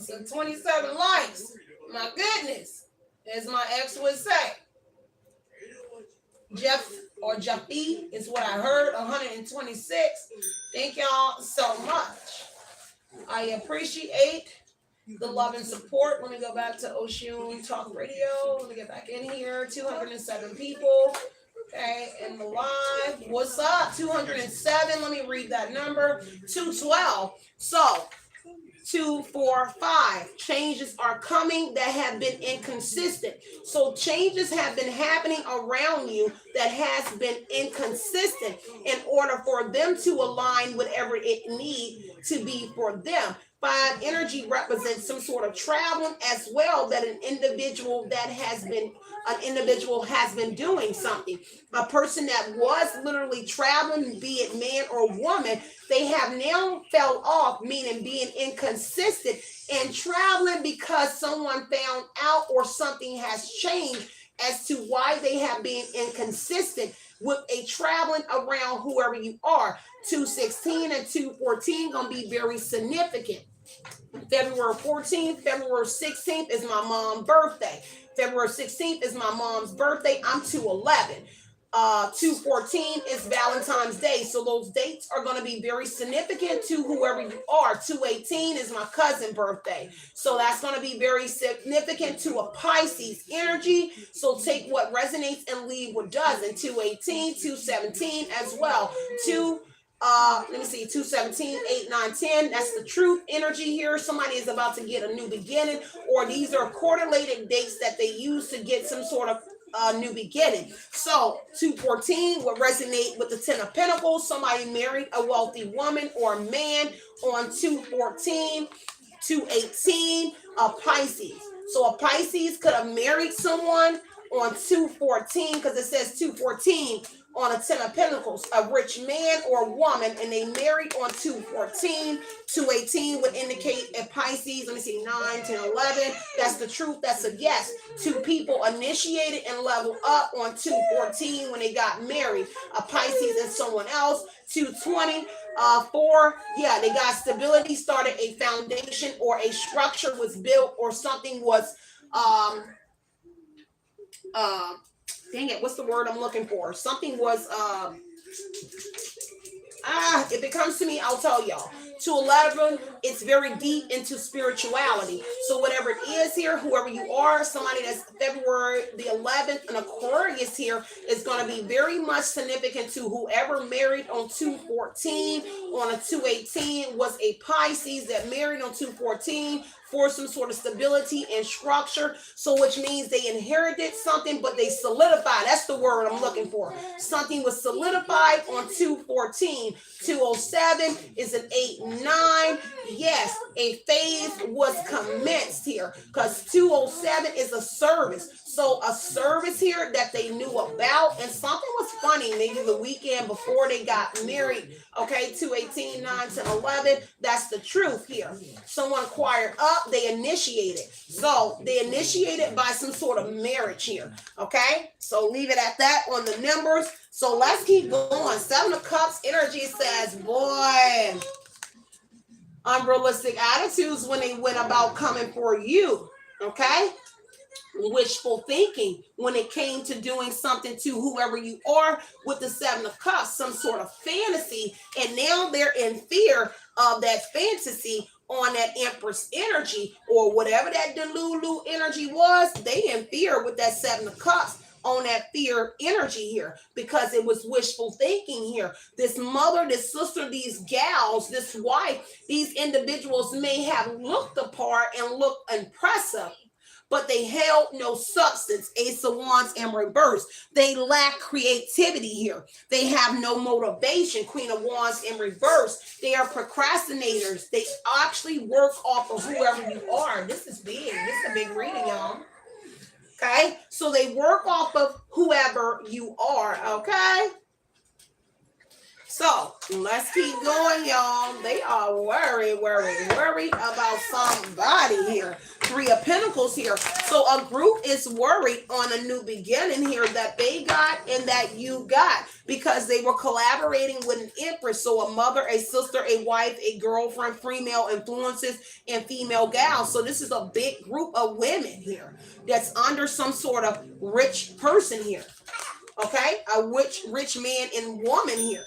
So 27 likes. My goodness, as my ex would say. Jeff or Jeffy is what I heard. 126. Thank y'all so much. I appreciate the love and support. Let me go back to Oshun Talk Radio. Let me get back in here. 207 people. Okay, in the live. What's up? 207. Let me read that number. 212. So 2, 4, 5. Changes are coming that have been inconsistent. So changes have been happening around you that has been inconsistent in order for them to align whatever it needs to be for them. 5 energy represents some sort of traveling as well, that an individual has been doing something. A person that was literally traveling, be it man or woman, they have now fell off, meaning being inconsistent and traveling because someone found out or something has changed as to why they have been inconsistent with a traveling around whoever you are. 216 and 214 gonna be very significant. February 14th, February 16th is my mom's birthday. February 16th is my mom's birthday. I'm 211. 214 is Valentine's Day. So those dates are going to be very significant to whoever you are. 218 is my cousin's birthday. So that's going to be very significant to a Pisces energy. So take what resonates and leave what doesn't. 218, 217 as well. Let me see, 217, 8, 9, 10. That's the truth energy here. Somebody is about to get a new beginning, or these are correlated dates that they use to get some sort of new beginning. So 214 will resonate with the 10 of Pentacles. Somebody married a wealthy woman or man on 214. 218 Pisces. So a Pisces could have married someone on 214, because it says 214 on a 10 of Pentacles, a rich man or woman, and they married on 214. 218 would indicate a Pisces. Let me see, 9, 10, 11. That's the truth. That's a yes. Two people initiated and leveled up on 214 when they got married. A Pisces and someone else. 220. 4, yeah, they got stability, started a foundation, or a structure was built, or something was dang it, what's the word I'm looking for? Something was if it comes to me, I'll tell y'all. 211, it's very deep into spirituality. So whatever it is here, whoever you are, somebody that's February the 11th, an Aquarius here, is going to be very much significant to whoever married on 214, on a 218, was a Pisces that married on 214 for some sort of stability and structure. So which means they inherited something, but they solidified. That's the word I'm looking for. Something was solidified on 214. 207 is an 8, 9. Yes, a phase was commenced here, because 207 is a service. So a service here that they knew about, and something was funny maybe the weekend before they got married. Okay, 218, 9, 10, 11. That's the truth here. Someone acquired up, they initiated. So they initiated by some sort of marriage here. Okay, so leave it at that on the numbers. So let's keep going. 7 of Cups energy says, boy, unrealistic attitudes when they went about coming for you. Okay, wishful thinking when it came to doing something to whoever you are with the 7 of Cups, some sort of fantasy, and now they're in fear of that fantasy on that Empress energy, or whatever that Delulu energy was. They in fear with that 7 of Cups on that fear energy here, because it was wishful thinking here. This mother, this sister, these gals, this wife, these individuals may have looked apart and looked impressive, but they held no substance. Ace of Wands in reverse. They lack creativity here. They have no motivation. Queen of Wands in reverse. They are procrastinators. They actually work off of whoever you are. This is big. This is a big reading, y'all. Okay? So they work off of whoever you are. Okay? So let's keep going, y'all. They are worried about somebody here. 3 of Pentacles here. So a group is worried on a new beginning here that they got and that you got, because they were collaborating with an Empress. So a mother, a sister, a wife, a girlfriend, female influences, and female gals. So this is a big group of women here that's under some sort of rich person here. Okay? A rich man and woman here.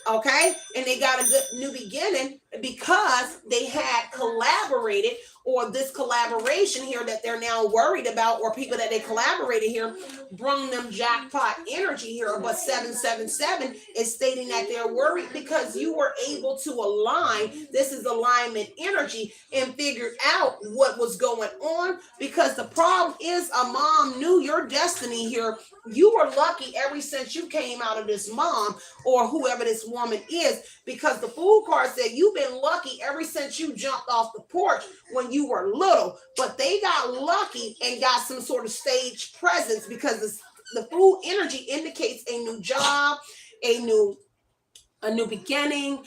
Okay, and they got a good new beginning because they had collaborated, or this collaboration here that they're now worried about, or people that they collaborated here, brung them jackpot energy here. But 777 is stating that they're worried because you were able to align. This is alignment energy, and figured out what was going on, because the problem is a mom knew your destiny here. You were lucky ever since you came out of this mom, or whoever this woman is, because the Fool card said you've been lucky ever since you jumped off the porch when you were little. But they got lucky and got some sort of stage presence, because the Fool energy indicates a new job, a new beginning,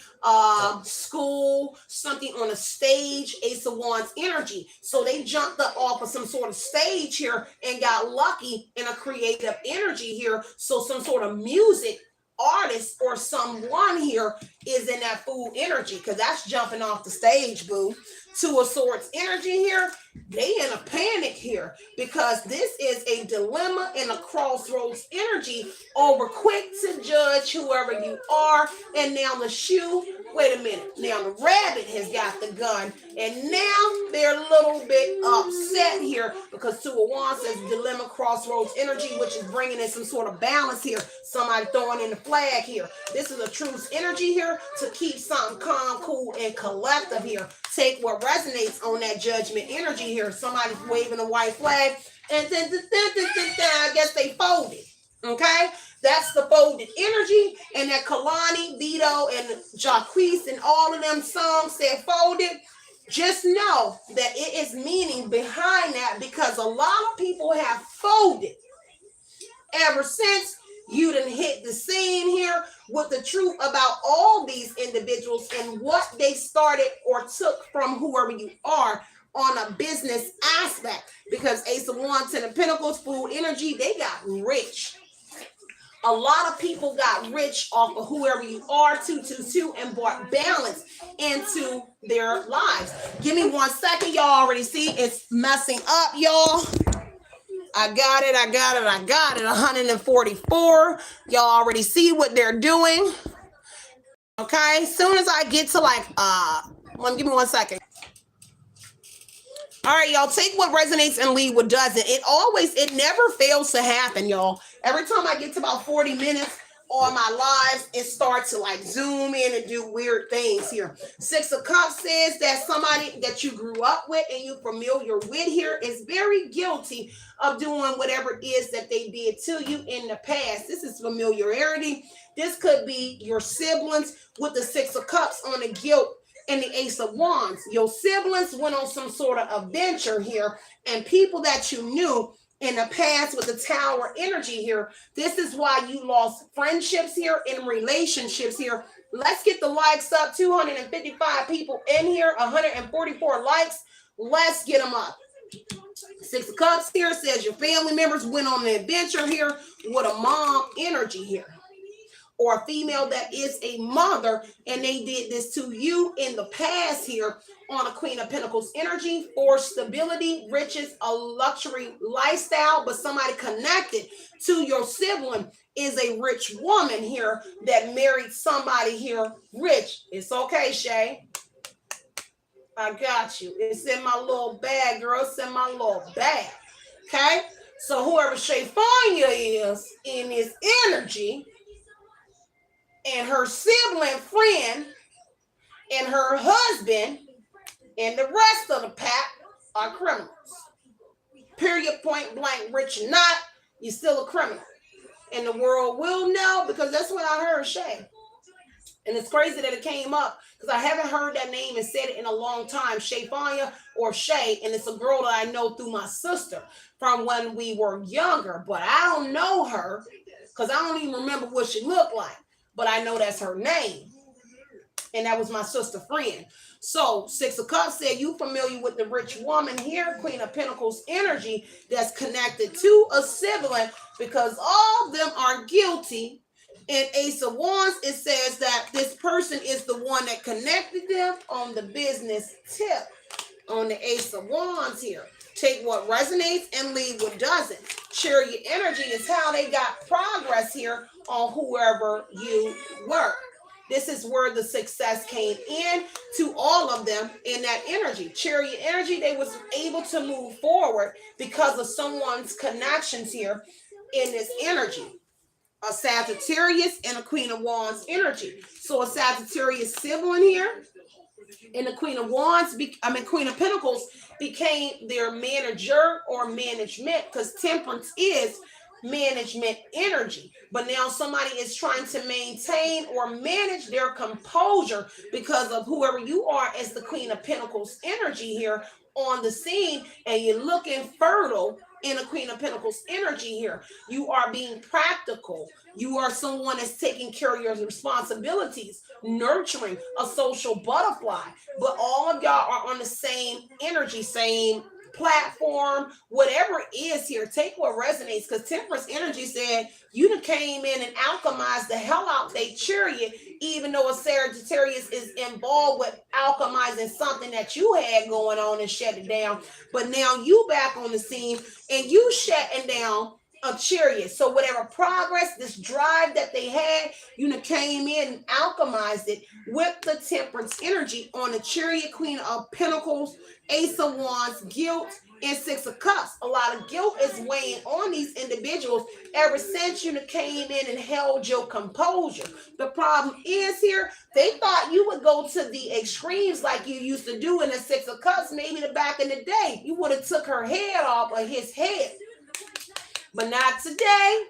school, something on a stage. Ace of Wands energy. So they jumped up off of some sort of stage here and got lucky in a creative energy here. So some sort of music artist or someone here is in that Fool energy, because that's jumping off the stage, boo. 2 of Swords energy here. They in a panic here, because this is a dilemma and a crossroads energy over quick to judge whoever you are. And now the shoe, wait a minute, now the rabbit has got the gun, and now they're a little bit upset here, because 2 of Wands says dilemma, crossroads energy, which is bringing in some sort of balance here. Somebody throwing in the flag here. This is a truce energy here to keep something calm, cool, and collective here. Take what resonates on that judgment energy here. Somebody's waving a white flag, and then I guess they folded. Okay, that's the folded energy, and that Kalani, Vito, and Jacquees, and all of them songs said folded. Just know that it is meaning behind that, because a lot of people have folded ever since you done hit the scene here with the truth about all these individuals and what they started or took from whoever you are on a business aspect. Because Ace of Wands, Ten of Pentacles, Fool energy, they got rich. A lot of people got rich off of whoever you are, 222, and brought balance into their lives. Give me 1 second. Y'all already see it's messing up, y'all. I got it. 144. Y'all already see what they're doing. Okay. Soon as I get to like, give me 1 second. All right, y'all, take what resonates and leave what doesn't. It never fails to happen, y'all. Every time I get to about 40 minutes on my lives, it starts to like zoom in and do weird things here. 6 of Cups says that somebody that you grew up with and you're familiar with here is very guilty of doing whatever it is that they did to you in the past. This is familiarity. This could be your siblings with the 6 of Cups on the guilt and the Ace of Wands. Your siblings went on some sort of adventure here, and people that you knew in the past with the Tower energy here. This is why you lost friendships here and relationships here. Let's get the likes up. 255 people in here, 144 likes. Let's get them up. 6 of Cups here says your family members went on an adventure here with a mom energy here, or a female that is a mother, and they did this to you in the past here on a Queen of Pentacles energy for stability, riches, a luxury lifestyle. But somebody connected to your sibling is a rich woman here that married somebody here rich. It's okay, Shay. I got you. It's in my little bag, girl. It's in my little bag. Okay? So whoever Shayfanya is in this energy, and her sibling friend and her husband and the rest of the pack are criminals. Period, point blank, rich or not, you're still a criminal. And the world will know, because that's what I heard Shay. And it's crazy that it came up, because I haven't heard that name and said it in a long time, Shayfanya or Shay. And it's a girl that I know through my sister from when we were younger. But I don't know her, because I don't even remember what she looked like. But I know that's her name. And that was my sister friend. So 6 of Cups said you familiar with the rich woman here, Queen of Pentacles energy, that's connected to a sibling, because all of them are guilty. And Ace of Wands, it says that this person is the one that connected them on the business tip. On the Ace of Wands here. Take what resonates and leave what doesn't. Chariot energy is how they got progress here on whoever you were. This is where the success came in to all of them in that energy. Chariot energy, they was able to move forward because of someone's connections here in this energy. A Sagittarius and a Queen of Wands energy. So a Sagittarius sibling here and the Queen of Wands, Queen of Pentacles became their manager or management, because Temperance is management energy. But now somebody is trying to maintain or manage their composure because of whoever you are as the Queen of Pentacles energy here on the scene, and you're looking fertile in a Queen of Pentacles energy here. You are being practical. You are someone that's taking care of your responsibilities, nurturing a social butterfly. But all of y'all are on the same energy, same platform, whatever it is here. Take what resonates, because Temperance energy said you done came in and alchemized the hell out they chariot, even though a Sagittarius is involved with alchemizing something that you had going on and shut it down. But now you back on the scene and you shutting down a chariot. So whatever progress, this drive that they had, you know, came in and alchemized it with the Temperance energy on the chariot, Queen of Pentacles, Ace of Wands, guilt, and 6 of Cups. A lot of guilt is weighing on these individuals ever since you came in and held your composure. The problem is here, they thought you would go to the extremes like you used to do in the 6 of Cups, maybe the back in the day. You would have took her head off of his head. But not today.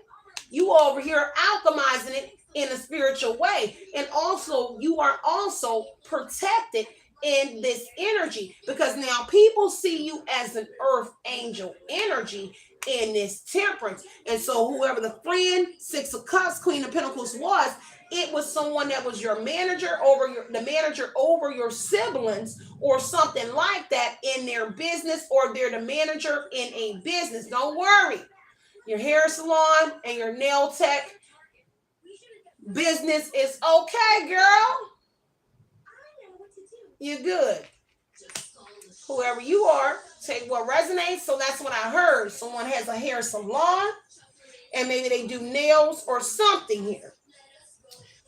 You over here alchemizing it in a spiritual way. And also, you are also protected in this energy, because now people see you as an earth angel energy in this temperance. And so whoever the friend, Six of Cups, Queen of Pentacles was, it was someone that was your manager over the manager over your siblings or something like that in their business, or they're the manager in a business. Don't worry. Your hair salon and your nail tech business is okay, girl. You're good. Whoever you are, take what resonates. So that's what I heard. Someone has a hair salon and maybe they do nails or something here.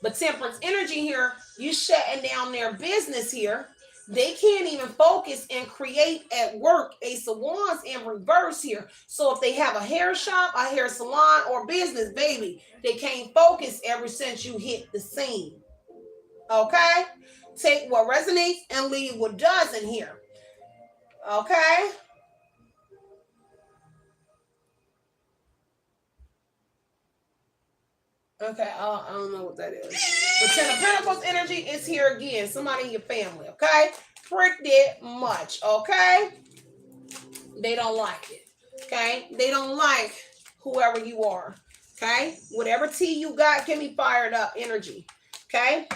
But temperance energy here, you shutting down their business here. They can't even focus and create at work. Ace of Wands in reverse here. So if they have a hair shop, a hair salon, or business, baby, they can't focus ever since you hit the scene. Okay? Take what resonates and leave what doesn't here. Okay? Okay, I don't know what that is. The Ten of Pentacles energy is here again. Somebody in your family, okay? Pretty much, okay? They don't like it, okay? They don't like whoever you are, okay? Whatever tea you got, get me fired up energy, okay?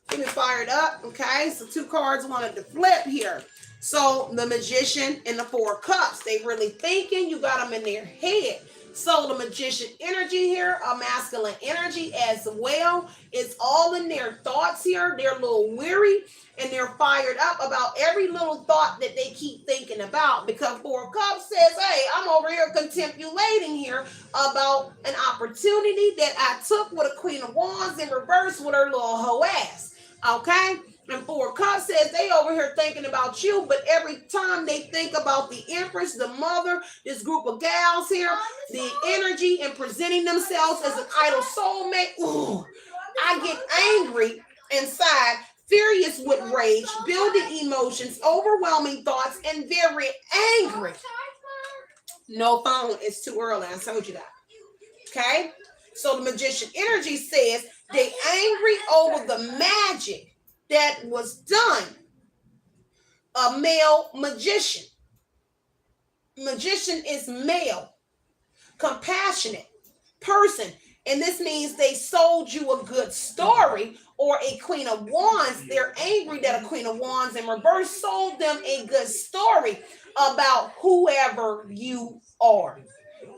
Get me fired up, okay? So 2 cards wanted to flip here. So the Magician and the 4 Cups, they really thinking, you got them in their head. So the Magician energy here, a masculine energy as well, is all in their thoughts here. They're a little weary and they're fired up about every little thought that they keep thinking about, because 4 Cups says, hey, I'm over here contemplating here about an opportunity that I took with a Queen of Wands in reverse with her little hoe ass. Okay? And 4 Cups says they over here thinking about you, but every time they think about the Empress, the mother, this group of gals here, the energy and presenting themselves as an idol soulmate, ooh, I get angry inside, furious with rage, building emotions, overwhelming thoughts, and very angry. No phone, it's too early. I told you that. Okay? So the Magician energy says they angry over the magic that was done. A male magician. Magician is male, compassionate person. And this means they sold you a good story, or a Queen of Wands. They're angry that a Queen of Wands in reverse sold them a good story about whoever you are.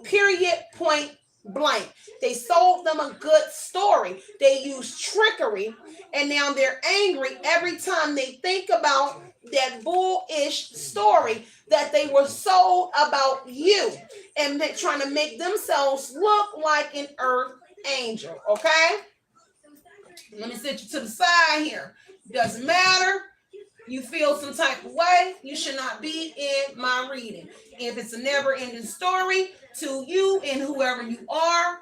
Period, point blank. They sold them a good story. They used trickery, and now they're angry every time they think about that bullish story that they were sold about you, and they're trying to make themselves look like an earth angel. Okay? Let me set you to the side here. Doesn't matter. You feel some type of way, you should not be in my reading. If it's a never-ending story to you and whoever you are,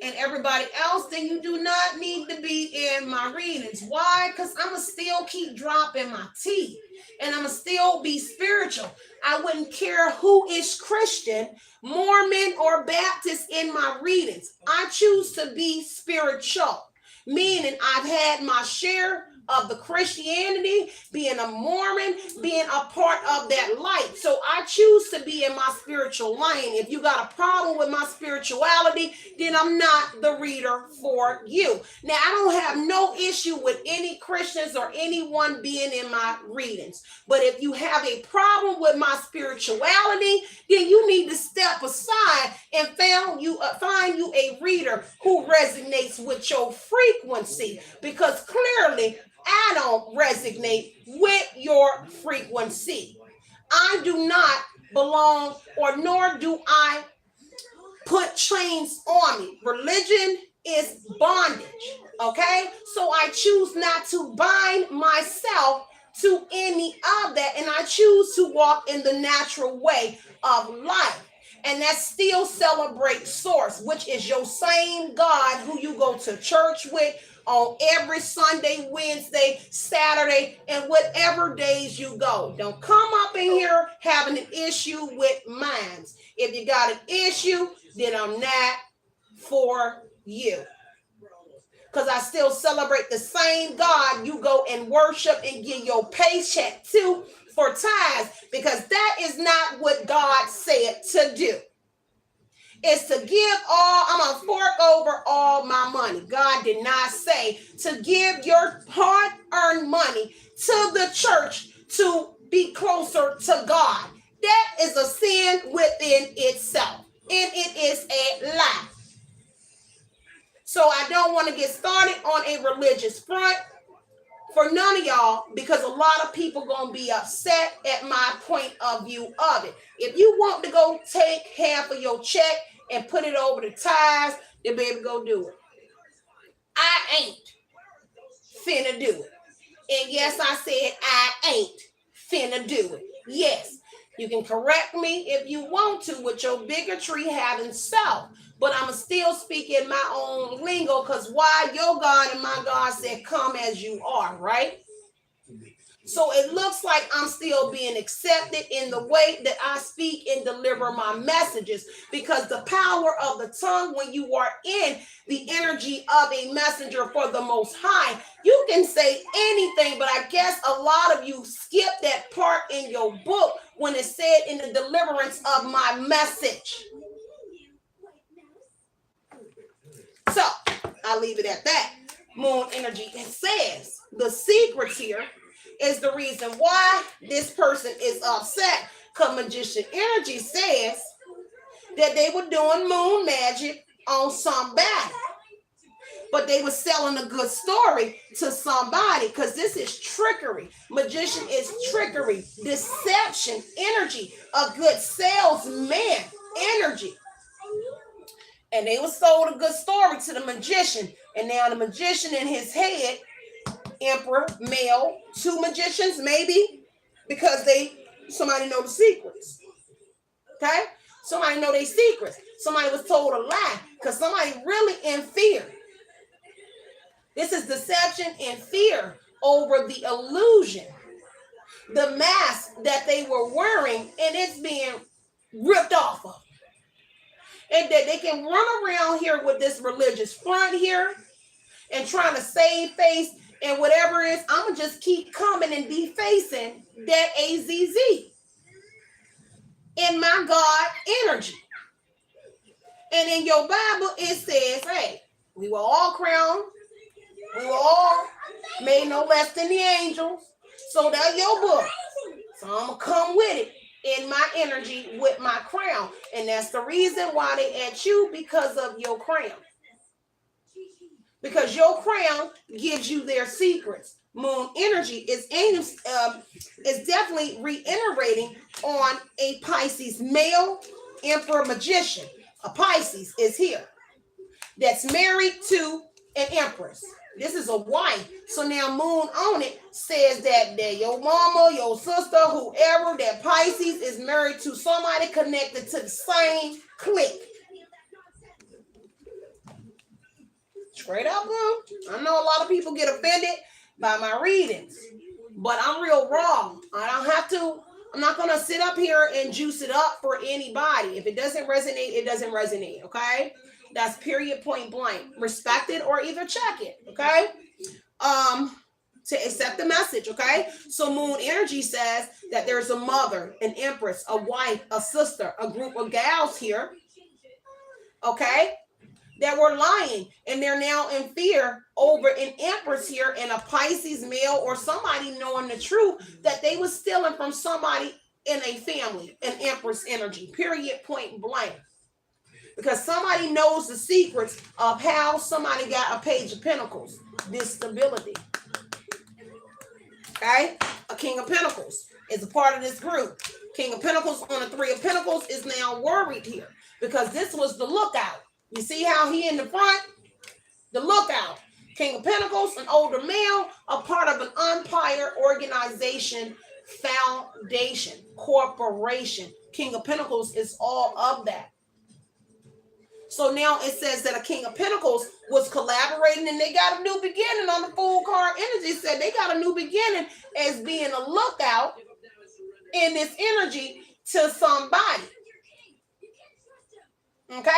and everybody else, then you do not need to be in my readings. Why? Because I'm going to still keep dropping my tea, and I'm going to still be spiritual. I wouldn't care who is Christian, Mormon, or Baptist in my readings. I choose to be spiritual, meaning I've had my share of the Christianity, being a Mormon, being a part of that light. So I choose to be in my spiritual lane. If you got a problem with my spirituality, then I'm not the reader for you. Now, I don't have no issue with any Christians or anyone being in my readings. But if you have a problem with my spirituality, then you need to step aside and find you a reader who resonates with your frequency, because clearly I don't resonate with your frequency. I do not belong, or nor do I put chains on me. Religion is bondage, okay? So I choose not to bind myself to any of that, and I choose to walk in the natural way of life. And that still celebrates Source, which is your same God who you go to church with on every Sunday, Wednesday, Saturday, and whatever days you go. Don't come up in here having an issue with minds. If you got an issue, then I'm not for you. because I still celebrate the same God you go and worship and get your paycheck to for tithes, because that is not what God said to do. It's to give all, I'm going to fork over all my money. God did not say to give your hard-earned money to the church to be closer to God. That is a sin within itself, and it is a lie. So I don't want to get started on a religious front for none of y'all, because a lot of people going to be upset at my point of view of it. If you want to go take half of your check and put it over the tithes, then baby, go do it. I ain't finna do it. And yes, I said I ain't finna do it. Yes, you can correct me if you want to with your bigotry having self, but I'm still speaking my own lingo, because why your God and my God said come as you are, right? So it looks like I'm still being accepted in the way that I speak and deliver my messages, because the power of the tongue, when you are in the energy of a messenger for the Most High, you can say anything. But I guess a lot of you skip that part in your book when it said in the deliverance of my message. So I'll leave it at that. Moon energy, it says the secrets here is the reason why this person is upset. Because magician energy says that they were doing moon magic on somebody, but they were selling a good story to somebody, because this is trickery. Magician is trickery, deception energy, a good salesman energy. And they were sold a good story to the magician, and now the magician in his head, emperor, male, two magicians maybe, because somebody know the secrets. Okay? Somebody know their secrets. Somebody was told a lie because somebody really in fear. This is deception and fear over the illusion, the mask that they were wearing, and it's being ripped off of. And that they can run around here with this religious front here and trying to save face and whatever it is. I'm going to just keep coming and defacing that AZZ in my God energy. And in your Bible, it says, hey, we were all crowned. We were all made no less than the angels. So that's your book. So I'm going to come with it in my energy with my crown. And that's the reason why they at you, because of your crown. Because your crown gives you their secrets. Moon energy is definitely reiterating on a Pisces male emperor magician. A Pisces is here that's married to an empress. This is a wife. So now moon on it says that your mama, your sister, whoever, that Pisces is married to somebody connected to the same clique. Straight up, I know a lot of people get offended by my readings, but I'm real raw. I'm not going to sit up here and juice it up for anybody. If it doesn't resonate, it doesn't resonate, okay? That's period, point blank. Respect it or either check it, okay? To accept the message, okay? So moon energy says that there's a mother, an empress, a wife, a sister, a group of gals here, okay, that were lying, and they're now in fear over an empress here and a Pisces male or somebody knowing the truth that they was stealing from somebody in a family, an empress energy, period, point blank. Because somebody knows the secrets of how somebody got a page of pentacles, this stability. Okay? A king of pentacles is a part of this group. King of pentacles on the three of pentacles is now worried here because this was the lookout. You see how he in the front? The lookout. King of pentacles, an older male, a part of an umpire organization, foundation, corporation. King of pentacles is all of that. So now it says that a king of pentacles was collaborating and they got a new beginning on the Fool card energy. It said they got a new beginning as being a lookout in this energy to somebody. Okay?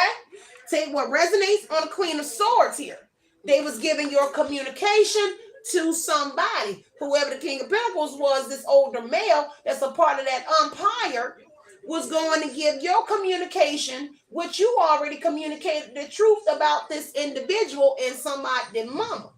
Take what resonates on the Queen of Swords here. They was giving your communication to somebody. Whoever the King of Pentacles was, this older male that's a part of that umpire, was going to give your communication, which you already communicated the truth about this individual and somebody's mama.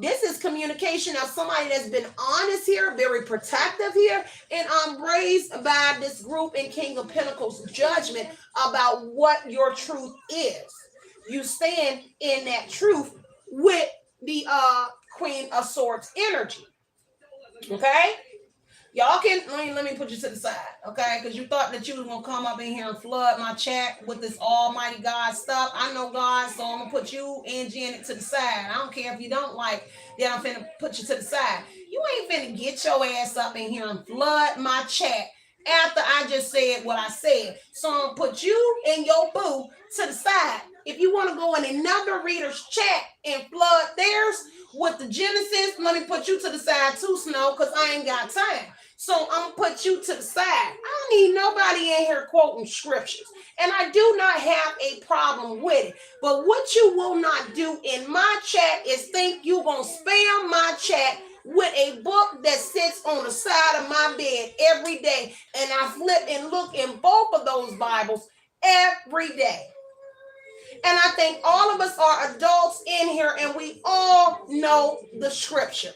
This is communication of somebody that's been honest here, very protective here, and raised by this group in King of Pentacles judgment about what your truth is. You stand in that truth with the Queen of Swords energy. Okay? Y'all can let me put you to the side, okay? Because you thought that you was gonna come up in here and flood my chat with this almighty God stuff. I know God, so I'm gonna put you and Janet to the side. I don't care if you don't like that. I'm finna put you to the side. You ain't finna get your ass up in here and flood my chat after I just said what I said. So I'm gonna put you and your boo to the side. If you want to go in another reader's chat and flood theirs with the Genesis, let me put you to the side too, Snow, because I ain't got time. So I'm gonna put you to the side. I don't need nobody in here quoting scriptures. And I do not have a problem with it. But what you will not do in my chat is think you're gonna spam my chat with a book that sits on the side of my bed every day. And I flip and look in both of those Bibles every day. And I think all of us are adults in here and we all know the scripture.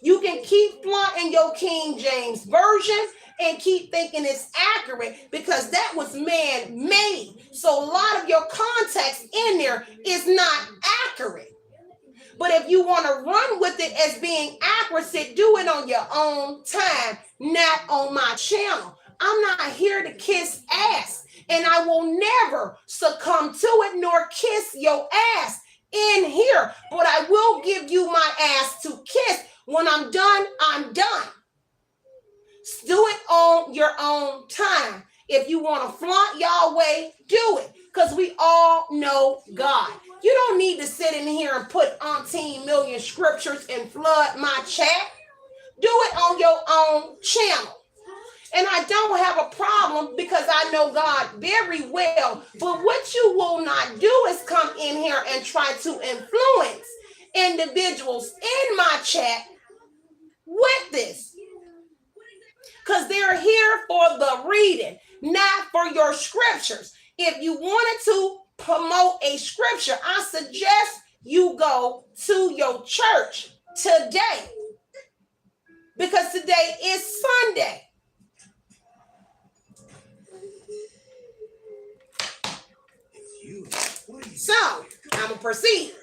You can keep flaunting your King James Version and keep thinking it's accurate because that was man-made. So a lot of your context in there is not accurate. But if you want to run with it as being accurate, do it on your own time, not on my channel. I'm not here to kiss ass, and I will never succumb to it nor kiss your ass in here. But I will give you my ass to kiss. When I'm done, I'm done. Do it on your own time. If you want to flaunt Yahweh, do it. Because we all know God. You don't need to sit in here and put umpteen million scriptures and flood my chat. Do it on your own channel. And I don't have a problem because I know God very well. But what you will not do is come in here and try to influence individuals in my chat with this. Because they're here for the reading, not for your scriptures. If you wanted to promote a scripture, I suggest you go to your church today. Because today is Sunday. So, I'm going to proceed.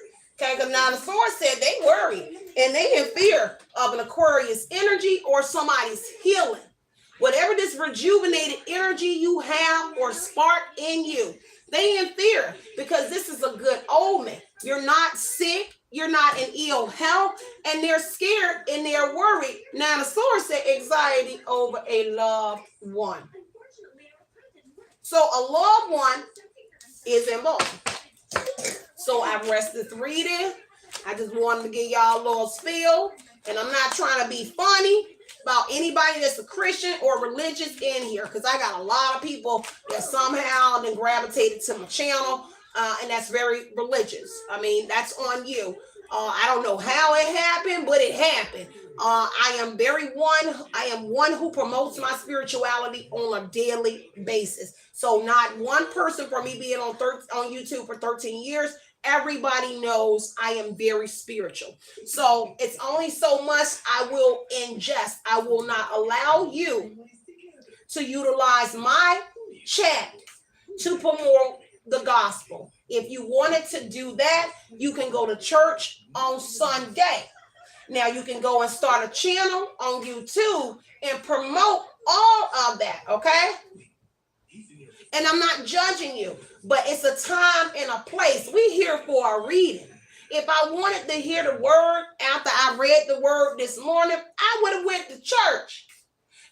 Okay, because now the source said they worry and they in fear of an Aquarius energy or somebody's healing. Whatever this rejuvenated energy you have or spark in you, they in fear because this is a good omen. You're not sick. You're not in ill health. And they're scared and they're worried. Now the source said anxiety over a loved one. So a loved one is involved. So I rest this reading. I just wanted to give y'all a little spiel. And I'm not trying to be funny about anybody that's a Christian or religious in here. Because I got a lot of people that somehow then gravitated to my channel. And that's very religious. I mean, that's on you. I don't know how it happened, but it happened. I am one who promotes my spirituality on a daily basis. So not one person, for me being on YouTube for 13 years, everybody knows I am very spiritual. So it's only so much I will ingest. I will not allow you to utilize my chat to promote the gospel. If you wanted to do that, you can go to church on Sunday. Now you can go and start a channel on YouTube and promote all of that, okay? And I'm not judging you, but it's a time and a place. We're here for a reading. If I wanted to hear the word after I read the word this morning, I would have went to church.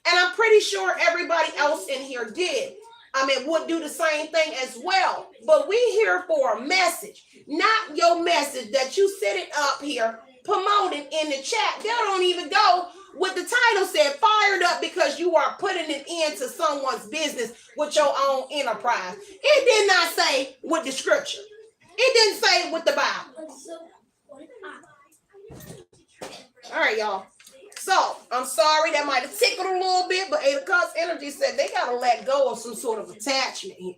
And I'm pretty sure everybody else in here did. I mean, would do the same thing as well. But we're here for a message, not your message that you sitting up here promoting in the chat. They don't even go with the title said fired up because you are putting it into someone's business with your own enterprise. It did not say with the scripture. It didn't say it with the Bible. All right, y'all. So, I'm sorry that might have tickled a little bit, but Eight of Cups energy said they got to let go of some sort of attachment here.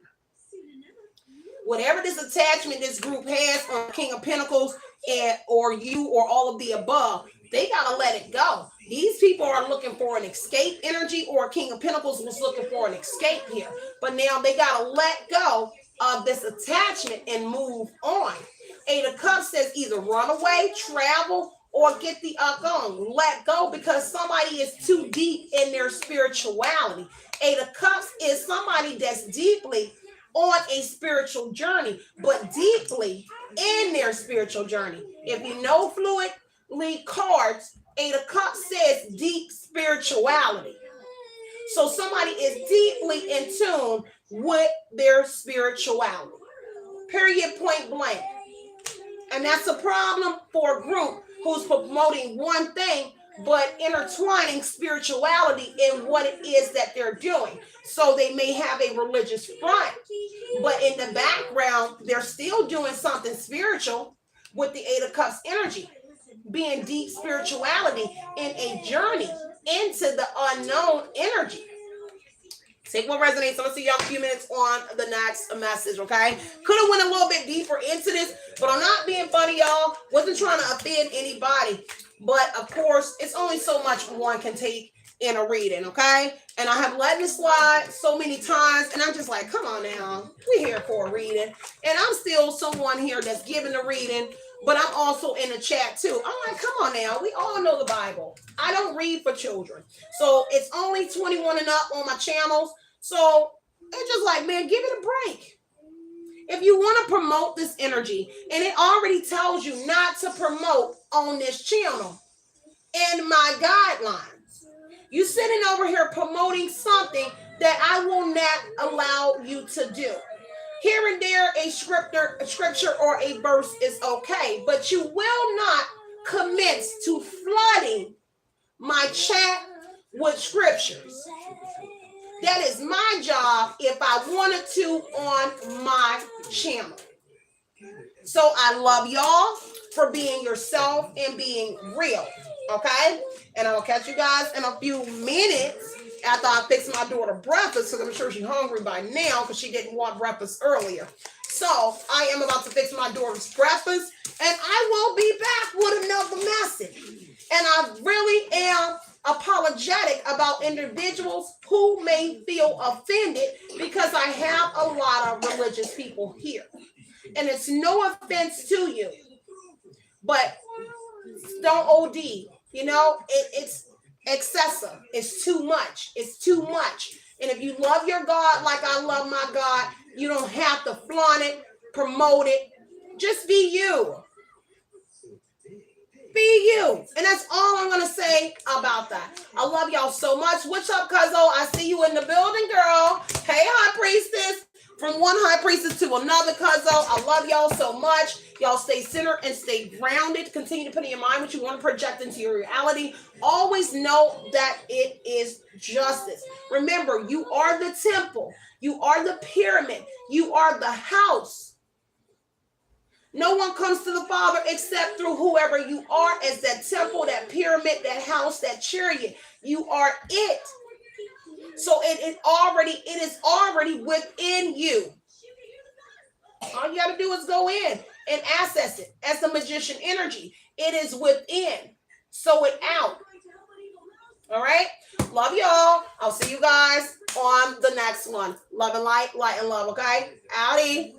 Whatever this attachment this group has on King of Pentacles or you or all of the above, they got to let it go. These people are looking for an escape energy, or King of Pentacles was looking for an escape here. But now they got to let go of this attachment and move on. Eight of Cups says either run away, travel, or get the on. Let go, because somebody is too deep in their spirituality. Eight of Cups is somebody that's deeply on a spiritual journey, but deeply in their spiritual journey. If you know fluidly cards, Eight of Cups says deep spirituality. So somebody is deeply in tune with their spirituality. Period, point blank. And that's a problem for a group who's promoting one thing, but intertwining spirituality in what it is that they're doing. So they may have a religious front, but in the background, they're still doing something spiritual with the Eight of Cups energy, being deep spirituality in a journey into the unknown energy. Take what resonates. I'm gonna see y'all in a few minutes on the next message, okay? Could have went a little bit deeper into this, but I'm not being funny, y'all. Wasn't trying to offend anybody. But of course, it's only so much one can take in a reading, okay? And I have let this slide so many times, and I'm just like, come on now. We're here for a reading. And I'm still someone here that's giving the reading, but I'm also in the chat too. I'm like, come on now. We all know the Bible. I don't read for children. So it's only 21 and up on my channels. So it's just like, man, give it a break. If you want to promote this energy, and it already tells you not to promote on this channel in my guidelines, you sitting over here promoting something that I will not allow you to do. Here and there, a scripture or a verse is okay, but you will not commit to flooding my chat with scriptures. That is my job if I wanted to on my channel. So I love y'all for being yourself and being real, okay? And I'll catch you guys in a few minutes after I fix my daughter breakfast, because I'm sure she's hungry by now because she didn't want breakfast earlier. So I am about to fix my daughter's breakfast, and I will be back with another message. And I really am apologetic about individuals who may feel offended, because I have a lot of religious people here. And it's no offense to you, but don't OD. You know, it's excessive. It's too much. It's too much. And if you love your God like I love my God, you don't have to flaunt it, promote it. Just be you. Be you. And that's all I'm going to say about that. I love y'all so much. What's up, Cuzzo? I see you in the building, girl. Hey, High Priestess. From one High Priestess to another, Cuzzo. I love y'all so much. Y'all stay centered and stay grounded. Continue to put in your mind what you want to project into your reality. Always know that it is justice. Remember, you are the temple. You are the pyramid. You are the house. No one comes to the Father except through whoever you are, as that temple, that pyramid, that house, that chariot. You are it. So it is already within you. All you got to do is go in and access it as the magician energy. It is within. Sow it out. All right. Love y'all. I'll see you guys on the next one. Love and light, light and love. Okay. Outie.